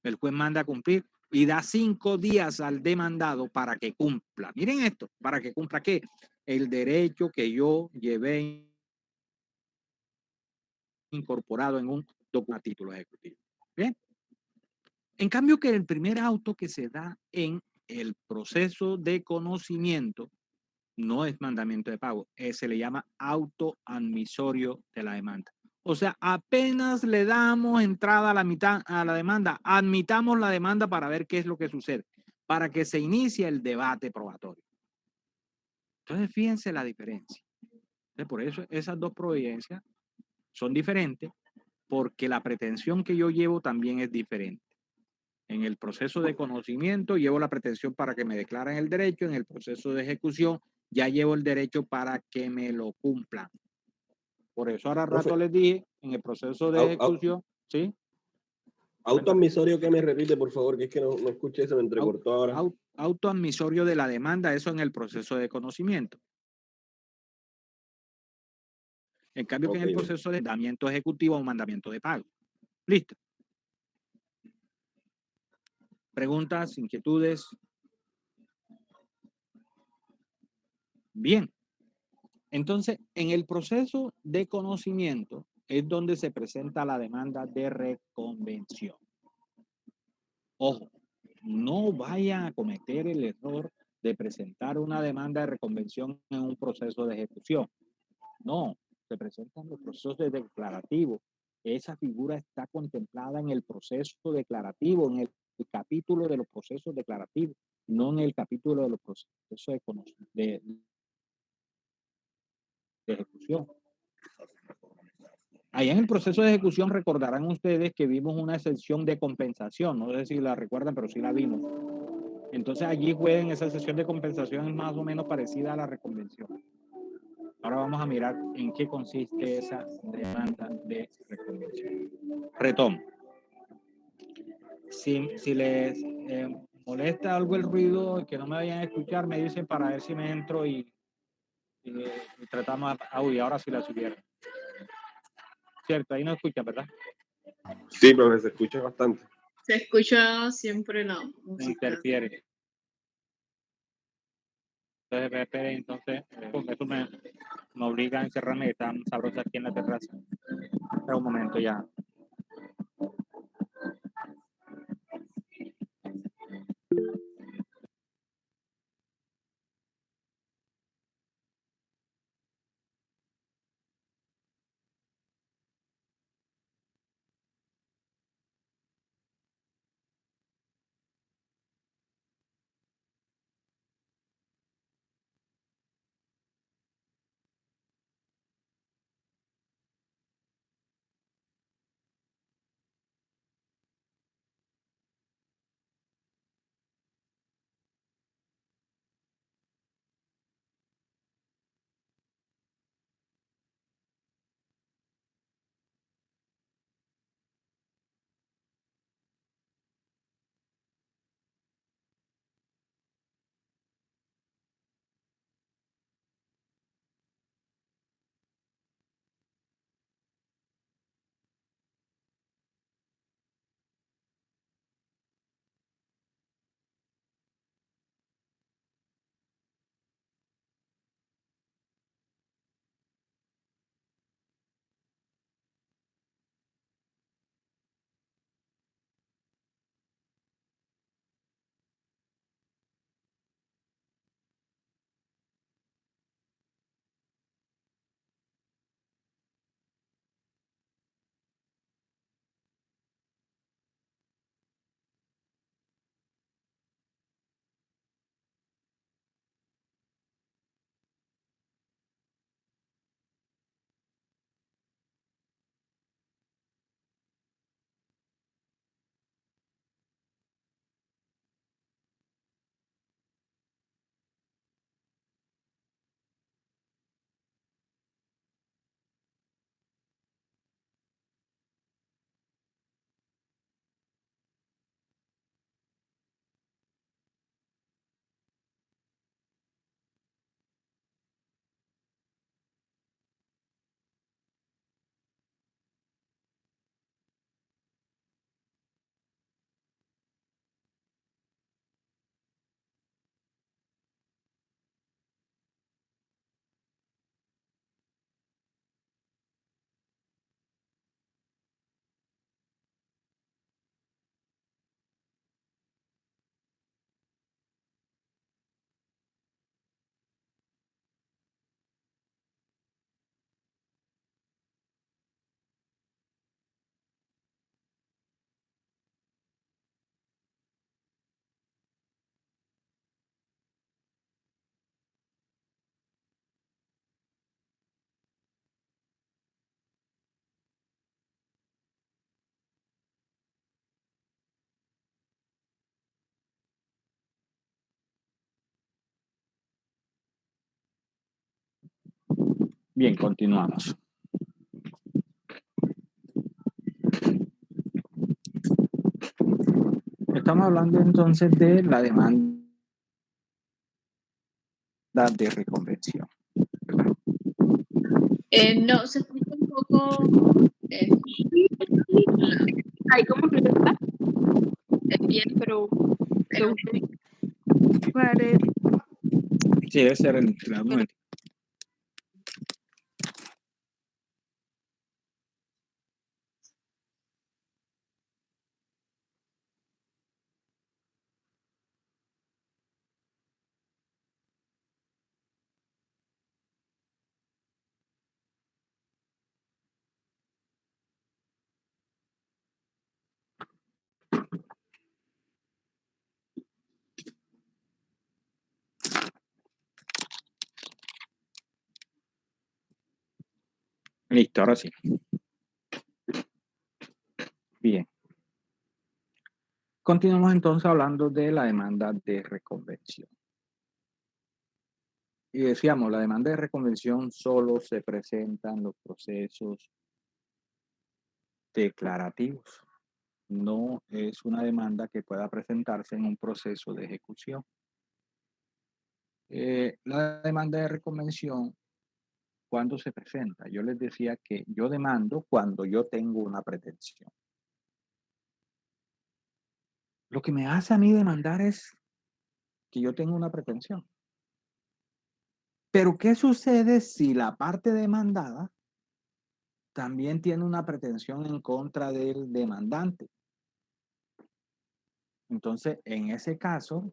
El juez manda a cumplir y da 5 días al demandado para que cumpla. Miren esto, para que cumpla ¿qué? El derecho que yo llevé incorporado en un documento a título ejecutivo. Bien. En cambio que el primer auto que se da en el proceso de conocimiento no es mandamiento de pago, se le llama auto admisorio de la demanda. O sea, apenas le damos entrada a la demanda, admitamos la demanda para ver qué es lo que sucede, para que se inicie el debate probatorio. Entonces, fíjense la diferencia. Entonces, por eso esas dos providencias son diferentes, porque la pretensión que yo llevo también es diferente. En el proceso de conocimiento llevo la pretensión para que me declaren el derecho, en el proceso de ejecución ya llevo el derecho para que me lo cumplan. Por eso ahora rato les dije, en el proceso de ejecución, ¿sí? Auto admisorio, que me repite, por favor, que es que no escuché, se me entrecortó ahora. Auto admisorio de la demanda, eso en el proceso de conocimiento. En cambio, que en el proceso de mandamiento ejecutivo o mandamiento de pago. Listo. Preguntas, inquietudes. Bien. Entonces, en el proceso de conocimiento es donde se presenta la demanda de reconvención. Ojo, no vayan a cometer el error de presentar una demanda de reconvención en un proceso de ejecución. No, se presentan los procesos declarativos. Esa figura está contemplada en el proceso declarativo, en el capítulo de los procesos declarativos, no en el capítulo de los procesos de ejecución. Allá en el proceso de ejecución recordarán ustedes que vimos una excepción de compensación, no sé si la recuerdan, pero sí la vimos. Entonces allí fue en esa sesión de compensación es más o menos parecida a la reconvención. Ahora vamos a mirar en qué consiste esa demanda de reconvención. Retomo. Si les molesta algo el ruido, que no me vayan a escuchar, me dicen para ver si me entro y tratamos audio. Ahora sí la subieron. Cierto, ahí no escuchan, ¿verdad? Sí, profe, se escucha bastante. Se escucha siempre la música. Interfiere. Entonces, eso me obliga a encerrarme, tan sabrosa aquí en la terraza. Espera un momento ya. Bien, continuamos. Estamos hablando entonces de la demanda de reconvención. No, se escucha un poco. Hay como que está Bien, pero parece. Sí, debe ser el momento. Listo, ahora sí. Bien. Continuamos entonces hablando de la demanda de reconvención. Y decíamos, la demanda de reconvención solo se presenta en los procesos declarativos. No es una demanda que pueda presentarse en un proceso de ejecución. La demanda de reconvención, ¿cuándo se presenta? Yo les decía que yo demando cuando yo tengo una pretensión. Lo que me hace a mí demandar es que yo tengo una pretensión. Pero ¿qué sucede si la parte demandada también tiene una pretensión en contra del demandante? Entonces, en ese caso,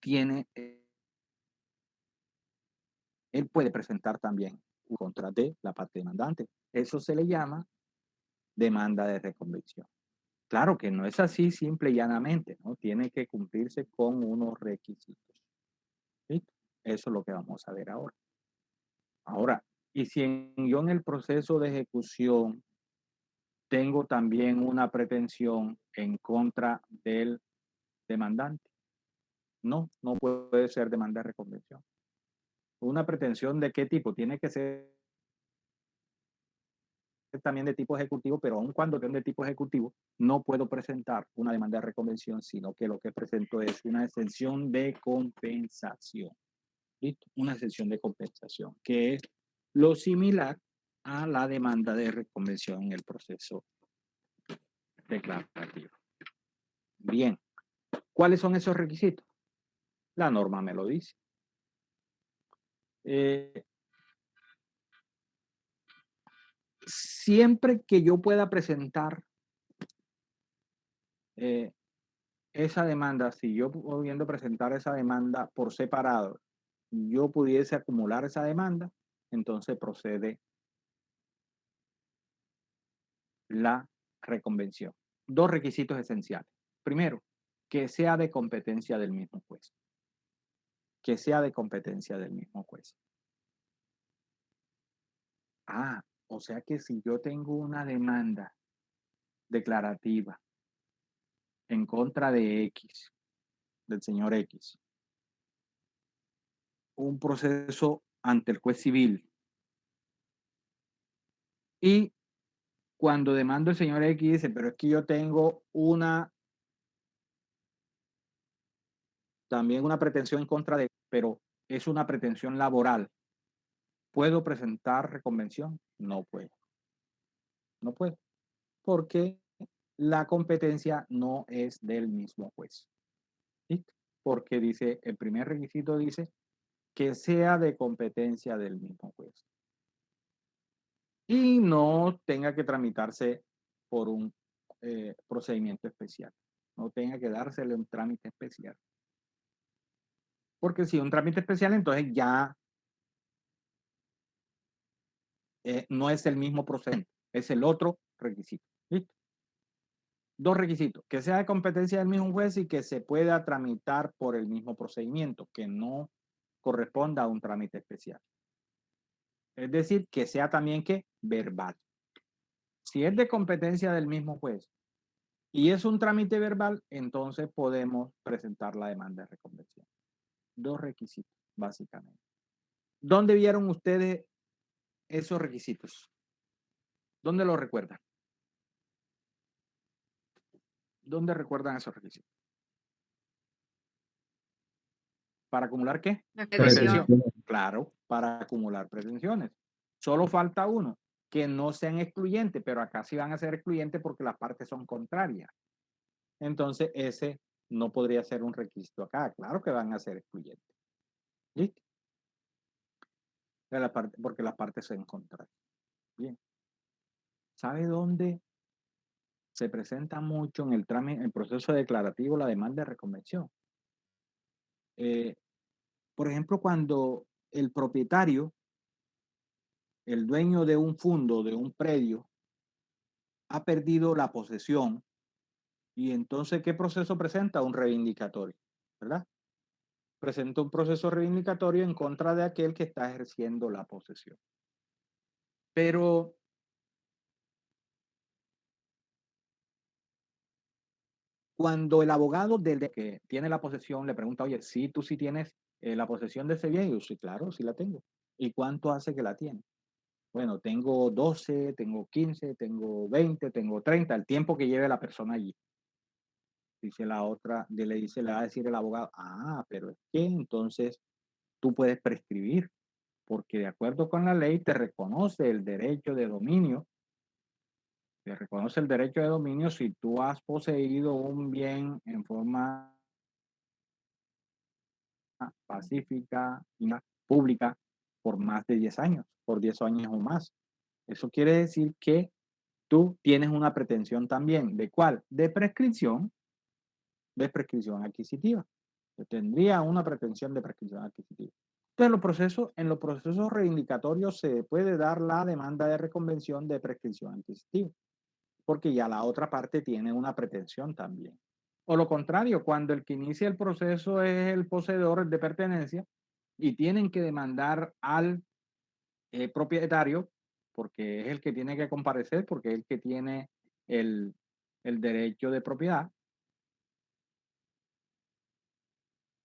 tiene, él puede presentar también contra de la parte demandante. Eso se le llama demanda de reconvención. Claro que no es así simple y llanamente, ¿no? Tiene que cumplirse con unos requisitos. ¿Sí? Eso es lo que vamos a ver ahora. Ahora, y si yo en el proceso de ejecución tengo también una pretensión en contra del demandante. No puede ser demanda de reconvención. ¿Una pretensión de qué tipo? Tiene que ser también de tipo ejecutivo, pero aun cuando tenga de tipo ejecutivo, no puedo presentar una demanda de reconvención, sino que lo que presento es una exención de compensación. ¿Listo? Una exención de compensación, que es lo similar a la demanda de reconvención en el proceso declarativo. Bien, ¿cuáles son esos requisitos? La norma me lo dice. Siempre que yo pueda presentar esa demanda, si yo pudiendo presentar esa demanda por separado, yo pudiese acumular esa demanda, entonces procede la reconvención. Dos requisitos esenciales. Primero, que sea de competencia del mismo juez. Que sea de competencia del mismo juez. O sea que si yo tengo una demanda declarativa en contra de X, del señor X, un proceso ante el juez civil, y cuando demando el señor X dice, pero es que yo tengo también una pretensión en contra de, pero es una pretensión laboral. ¿Puedo presentar reconvención? No puedo. No puedo. Porque la competencia no es del mismo juez. ¿Sí? Porque dice, el primer requisito dice que sea de competencia del mismo juez. Y no tenga que tramitarse por un procedimiento especial. No tenga que dársele un trámite especial. Porque si un trámite especial, entonces ya no es el mismo procedimiento, es el otro requisito. ¿Listo? Dos requisitos, que sea de competencia del mismo juez y que se pueda tramitar por el mismo procedimiento, que no corresponda a un trámite especial. Es decir, que sea también que verbal. Si es de competencia del mismo juez y es un trámite verbal, entonces podemos presentar la demanda de reconvención. Dos requisitos, básicamente. ¿Dónde vieron ustedes esos requisitos? ¿Dónde lo recuerdan? ¿Dónde recuerdan esos requisitos? ¿Para acumular qué? La Pretensión. pretensión. Claro, para acumular pretensiones. Solo falta uno, que no sean excluyentes, pero acá sí van a ser excluyentes porque las partes son contrarias. Entonces, ese no podría ser un requisito acá. Claro que van a ser excluyentes. ¿Listo? Porque las partes son contrarias. Bien. ¿Sabe dónde se presenta mucho en el proceso declarativo la demanda de reconvención? Por ejemplo, cuando el propietario, el dueño de un fondo, de un predio, ha perdido la posesión y entonces, ¿qué proceso presenta? Un reivindicatorio, ¿verdad? Presenta un proceso reivindicatorio en contra de aquel que está ejerciendo la posesión. Pero Cuando el abogado del que tiene la posesión le pregunta, oye, ¿sí, tú sí tienes la posesión de ese bien? Y yo, sí, claro, sí la tengo. ¿Y cuánto hace que la tiene? Bueno, tengo 12, tengo 15, tengo 20, tengo 30, el tiempo que lleve la persona allí. Dice la otra, le va a decir el abogado, pero es que entonces tú puedes prescribir, porque de acuerdo con la ley te reconoce el derecho de dominio, te reconoce el derecho de dominio si tú has poseído un bien en forma pacífica y pública por más de 10 años, por 10 años o más. Eso quiere decir que tú tienes una pretensión también. ¿De cuál? De prescripción adquisitiva. Yo tendría una pretensión de prescripción adquisitiva. Entonces, en los procesos reivindicatorios se puede dar la demanda de reconvención de prescripción adquisitiva, porque ya la otra parte tiene una pretensión también. O lo contrario, cuando el que inicia el proceso es el poseedor de pertenencia y tienen que demandar al propietario, porque es el que tiene que comparecer, porque es el que tiene el derecho de propiedad.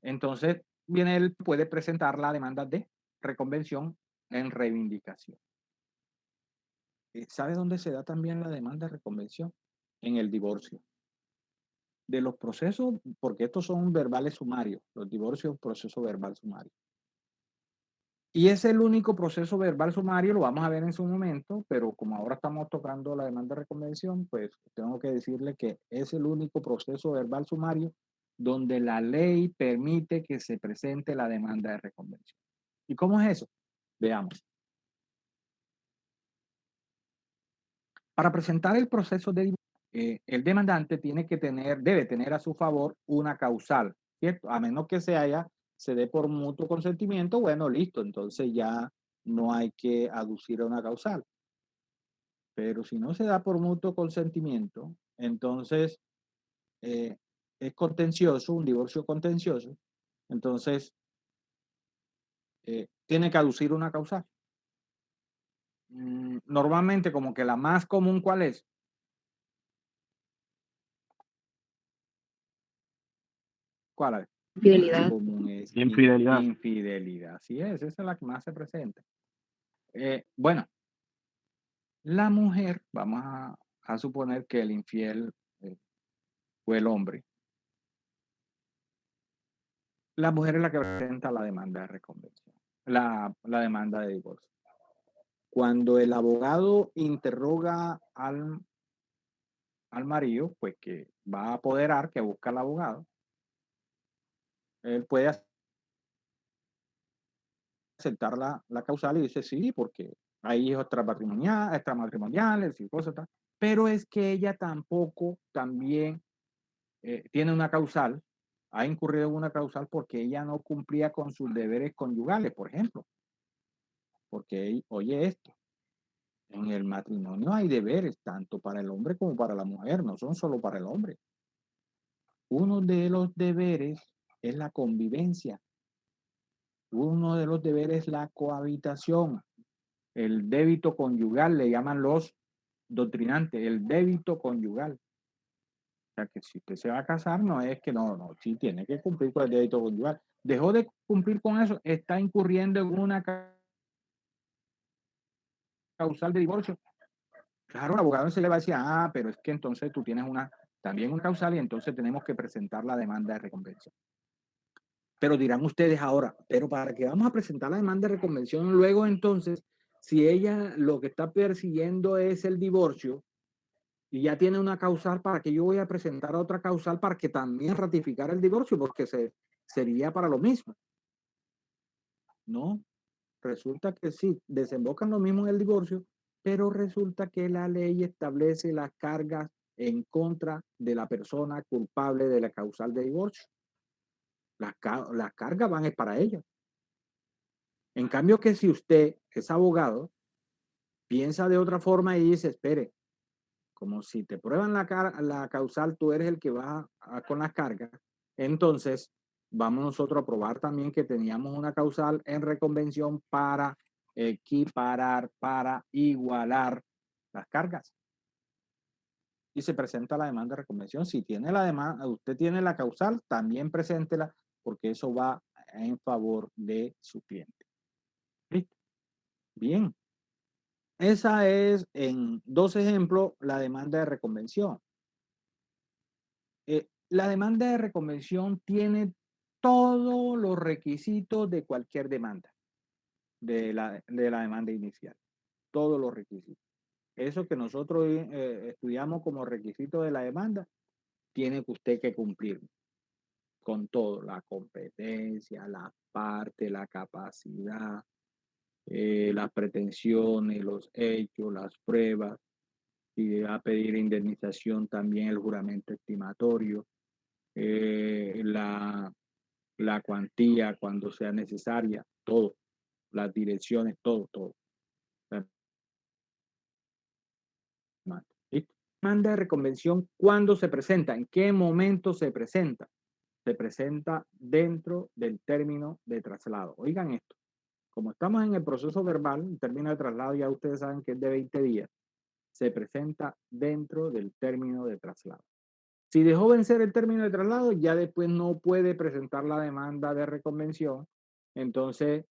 Entonces, viene él, puede presentar la demanda de reconvención en reivindicación. ¿Sabe dónde se da también la demanda de reconvención? En el divorcio. De los procesos, porque estos son verbales sumarios, los divorcios, proceso verbal sumario. Y es el único proceso verbal sumario, lo vamos a ver en su momento, pero como ahora estamos tocando la demanda de reconvención, pues tengo que decirle que es el único proceso verbal sumario donde la ley permite que se presente la demanda de reconvención. ¿Y cómo es eso? Veamos. Para presentar el proceso de el demandante debe tener a su favor una causal, ¿cierto? A menos que se dé por mutuo consentimiento, bueno, listo, entonces ya no hay que aducir a una causal. Pero si no se da por mutuo consentimiento, entonces es contencioso, un divorcio contencioso, entonces tiene que aducir una causal. Normalmente como que la más común, ¿cuál es? ¿Cuál es? Infidelidad. Común es Infidelidad. infidelidad. Así es, esa es la que más se presenta. Bueno, la mujer, vamos a suponer que el infiel fue el hombre. La mujer es la que presenta la demanda de reconvención, la demanda de divorcio. Cuando el abogado interroga al marido, pues que va a apoderar, que busca al abogado, él puede aceptar la causal y dice sí, porque hay hijos extramatrimoniales y cosas tal. Pero es que ella tampoco también tiene una causal, ha incurrido en una causal porque ella no cumplía con sus deberes conyugales, por ejemplo. Porque, oye esto, en el matrimonio hay deberes tanto para el hombre como para la mujer, no son solo para el hombre. Uno de los deberes es la convivencia. Uno de los deberes es la cohabitación. El débito conyugal, le llaman los doctrinantes, el débito conyugal. O sea, que si usted se va a casar, no es que no, sí tiene que cumplir con el débito conyugal. Dejó de cumplir con eso, está incurriendo en una causal de divorcio. Claro, el abogado se le va a decir, pero es que entonces tú tienes también una causal y entonces tenemos que presentar la demanda de reconvención. Pero dirán ustedes ahora, pero ¿para qué vamos a presentar la demanda de reconvención luego entonces, si ella lo que está persiguiendo es el divorcio y ya tiene una causal, para que yo voy a presentar otra causal para que también ratificar el divorcio? Porque sería para lo mismo. No, resulta que sí, desembocan lo mismo en el divorcio, pero resulta que la ley establece las cargas en contra de la persona culpable de la causal de divorcio. Las cargas van para ella. En cambio que si usted es abogado, piensa de otra forma y dice, espere, como si te prueban la causal, tú eres el que va con las cargas, entonces vamos nosotros a probar también que teníamos una causal en reconvención para equiparar, para igualar las cargas. y se presenta la demanda de reconvención. Si tiene la demanda, usted tiene la causal, también preséntela, porque eso va en favor de su cliente. ¿Listo? Bien. Esa es, en 2 ejemplos, la demanda de reconvención. La demanda de reconvención tiene todos los requisitos de cualquier demanda, de la demanda inicial. Todos los requisitos. Eso que nosotros estudiamos como requisito de la demanda, tiene que usted que cumplir con todo, la competencia, la parte, la capacidad, las pretensiones, los hechos, las pruebas, y va a pedir indemnización también el juramento estimatorio, la cuantía cuando sea necesaria, todo, las direcciones, todo. ¿Listo? Demanda de reconvención, ¿cuándo se presenta? ¿En qué momento se presenta? Se presenta dentro del término de traslado. Oigan esto, como estamos en el proceso verbal, el término de traslado ya ustedes saben que es de 20 días, se presenta dentro del término de traslado. Si dejó vencer el término de traslado, ya después no puede presentar la demanda de reconvención, entonces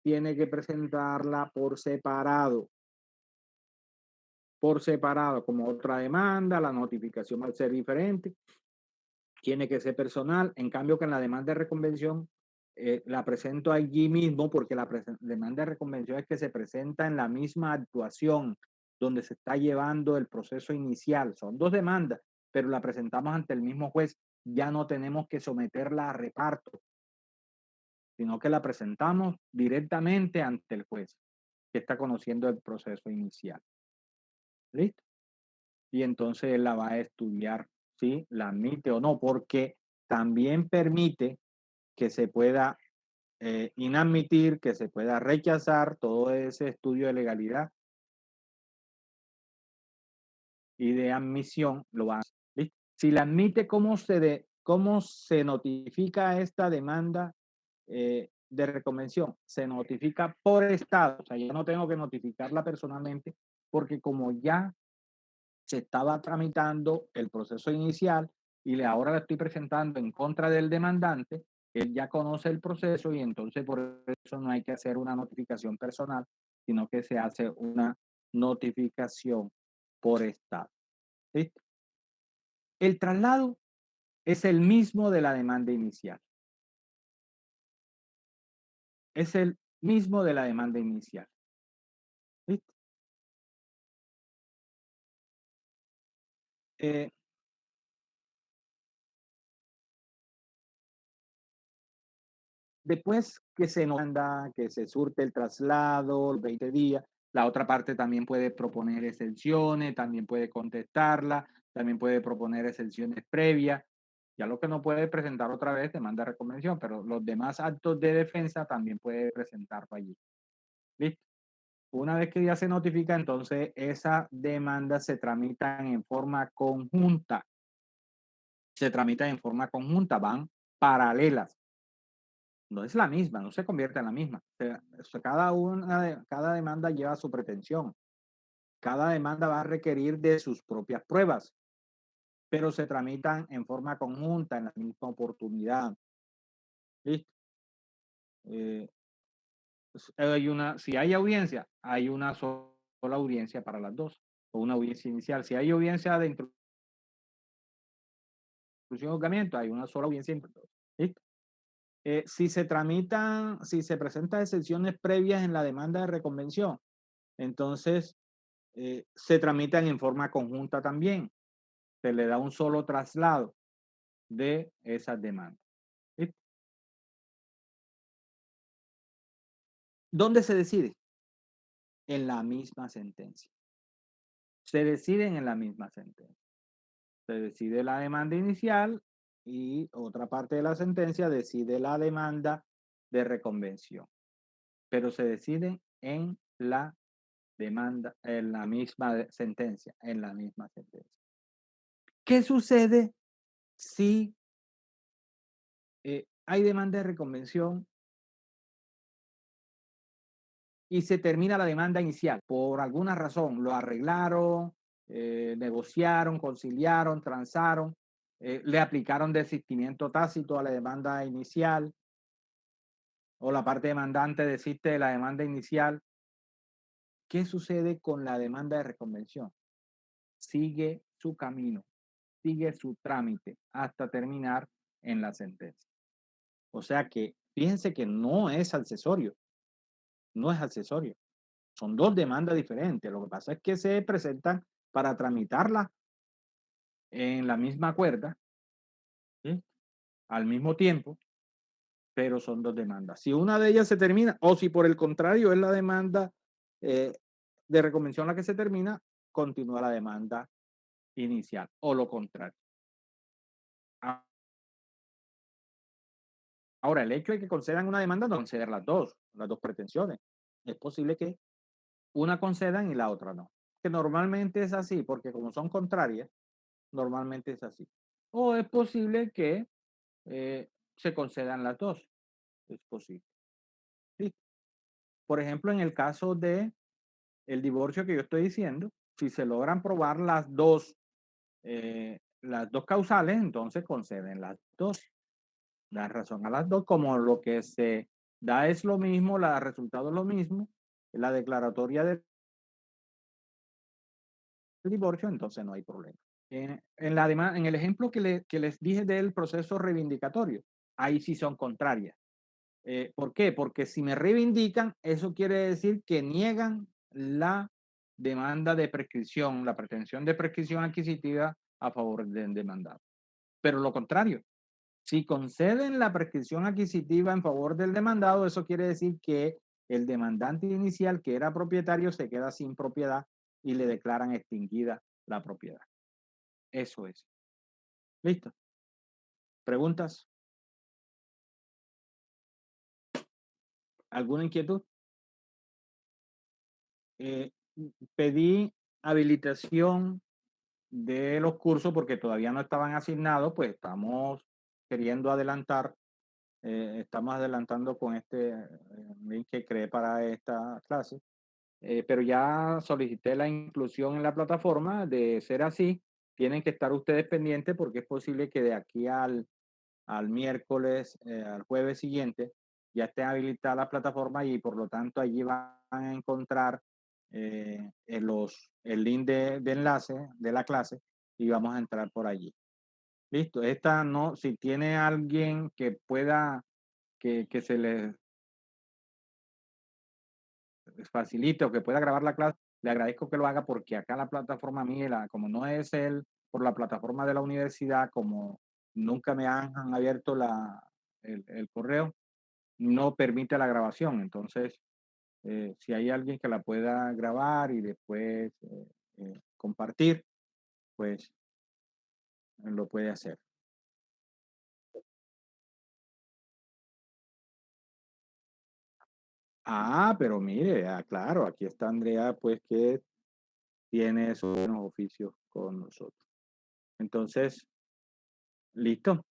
tiene que presentarla por separado, como otra demanda, la notificación va a ser diferente, tiene que ser personal, en cambio que en la demanda de reconvención la presento allí mismo, porque la demanda de reconvención es que se presenta en la misma actuación donde se está llevando el proceso inicial. Son 2 demandas, pero la presentamos ante el mismo juez. Ya no tenemos que someterla a reparto, sino que la presentamos directamente ante el juez que está conociendo el proceso inicial. ¿Listo? Y entonces él la va a estudiar, ¿sí? La admite o no, porque también permite que se pueda inadmitir, que se pueda rechazar todo ese estudio de legalidad y de admisión, lo va a hacer. ¿Listo? Si la admite, ¿cómo se notifica esta demanda de reconvención? Se notifica por estado, o sea, yo no tengo que notificarla personalmente, porque como ya se estaba tramitando el proceso inicial y ahora la estoy presentando en contra del demandante, él ya conoce el proceso y entonces por eso no hay que hacer una notificación personal, sino que se hace una notificación por estado. ¿Listo? El traslado es el mismo de la demanda inicial. Es el mismo de la demanda inicial. ¿Listo? Después que se manda, que se surte el traslado, los 20 días, la otra parte también puede proponer exenciones, también puede contestarla, también puede proponer exenciones previas. Ya lo que no puede presentar otra vez demanda de reconvención, pero los demás actos de defensa también puede presentarlo allí. ¿Listo? Una vez que ya se notifica, entonces esa demanda se tramitan en forma conjunta. Se tramitan en forma conjunta, van paralelas. No es la misma, no se convierte en la misma. O sea, cada demanda lleva su pretensión. Cada demanda va a requerir de sus propias pruebas, pero se tramitan en forma conjunta, en la misma oportunidad. ¿Listo? Si hay audiencia, hay una sola audiencia para las dos, o una audiencia inicial. Si hay audiencia de instrucción y juzgamiento, hay una sola audiencia. ¿Listo? Si se presentan excepciones previas en la demanda de reconvención, entonces se tramitan en forma conjunta también. Se le da un solo traslado de esas demandas. ¿Listo? ¿Dónde se decide? En la misma sentencia. Se deciden en la misma sentencia. Se decide la demanda inicial y otra parte de la sentencia decide la demanda de reconvención. Pero se deciden en la demanda, en la misma sentencia, ¿Qué sucede si hay demanda de reconvención y se termina la demanda inicial? Por alguna razón, lo arreglaron, negociaron, conciliaron, transaron, le aplicaron desistimiento tácito a la demanda inicial, o la parte demandante desiste de la demanda inicial. ¿Qué sucede con la demanda de reconvención? Sigue su camino, sigue su trámite hasta terminar en la sentencia. O sea que fíjense que no es accesorio, no es accesorio. Son dos demandas diferentes. Lo que pasa es que se presentan para tramitarla en la misma cuerda, ¿sí? Al mismo tiempo, pero son dos demandas. Si una de ellas se termina, o si por el contrario es la demanda de reconvención la que se termina, continúa la demanda inicial, o lo contrario. Ahora, el hecho de que concedan una demanda no conceder las dos pretensiones. Es posible que una concedan y la otra no. Que normalmente es así, porque como son contrarias, normalmente es así. O es posible que se concedan las dos. Es posible. ¿Sí? Por ejemplo, en el caso de el divorcio que yo estoy diciendo, si se logran probar las dos causales, entonces conceden las dos. Dan razón a las dos, como lo que se da es lo mismo, el resultado es lo mismo, la declaratoria del divorcio, entonces no hay problema. En el ejemplo que les dije del proceso reivindicatorio, ahí sí son contrarias. ¿Por qué? Porque si me reivindican, eso quiere decir que niegan la demanda de prescripción, la pretensión de prescripción adquisitiva a favor del demandado. Pero lo contrario, si conceden la prescripción adquisitiva en favor del demandado, eso quiere decir que el demandante inicial, que era propietario, se queda sin propiedad y le declaran extinguida la propiedad. Eso es. ¿Listo? ¿Preguntas? ¿Alguna inquietud? Pedí habilitación de los cursos porque todavía no estaban asignados, pues estamos queriendo adelantar, estamos adelantando con este link que creé para esta clase, pero ya solicité la inclusión en la plataforma. De ser así, tienen que estar ustedes pendientes porque es posible que de aquí al miércoles, al jueves siguiente, ya esté habilitada la plataforma y por lo tanto allí van a encontrar el link de enlace de la clase y vamos a entrar por allí. Listo. Esta no, si tiene alguien que pueda, que se les facilite o que pueda grabar la clase, le agradezco que lo haga porque acá la plataforma mía, como no es por la plataforma de la universidad, como nunca me han abierto el correo, no permite la grabación. Entonces, si hay alguien que la pueda grabar y después compartir, pues lo puede hacer. Ah, pero mire, claro, aquí está Andrea, pues que tiene esos buenos oficios con nosotros. Entonces, listo.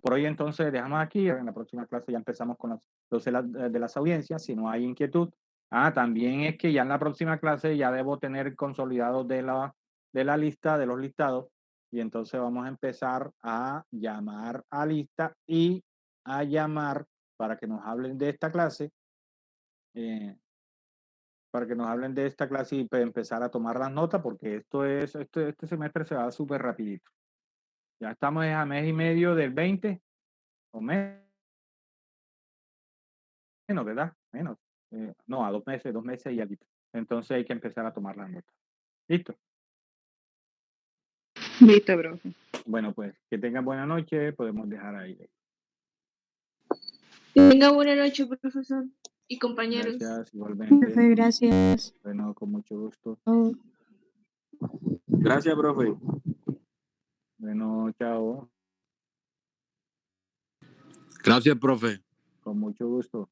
Por hoy entonces dejamos aquí. En la próxima clase ya empezamos con los de las audiencias, si no hay inquietud. También es que ya en la próxima clase ya debo tener consolidados de la lista, de los listados, y entonces vamos a empezar a llamar a lista y a llamar para que nos hablen de esta clase, y pues, empezar a tomar las notas, porque este semestre se va súper rapidito. Ya estamos a mes y medio del 20, o menos, ¿verdad? Menos. No, a 2 meses y algo. Entonces hay que empezar a tomar las notas. ¿Listo? Listo, profe. Bueno, pues que tengan buena noche, podemos dejar ahí. Tenga buena noche, profesor y compañeros. Gracias, igualmente. Profe, gracias. Bueno, con mucho gusto. Oh. Gracias, profe. Bueno, chao. Gracias, profe. Con mucho gusto.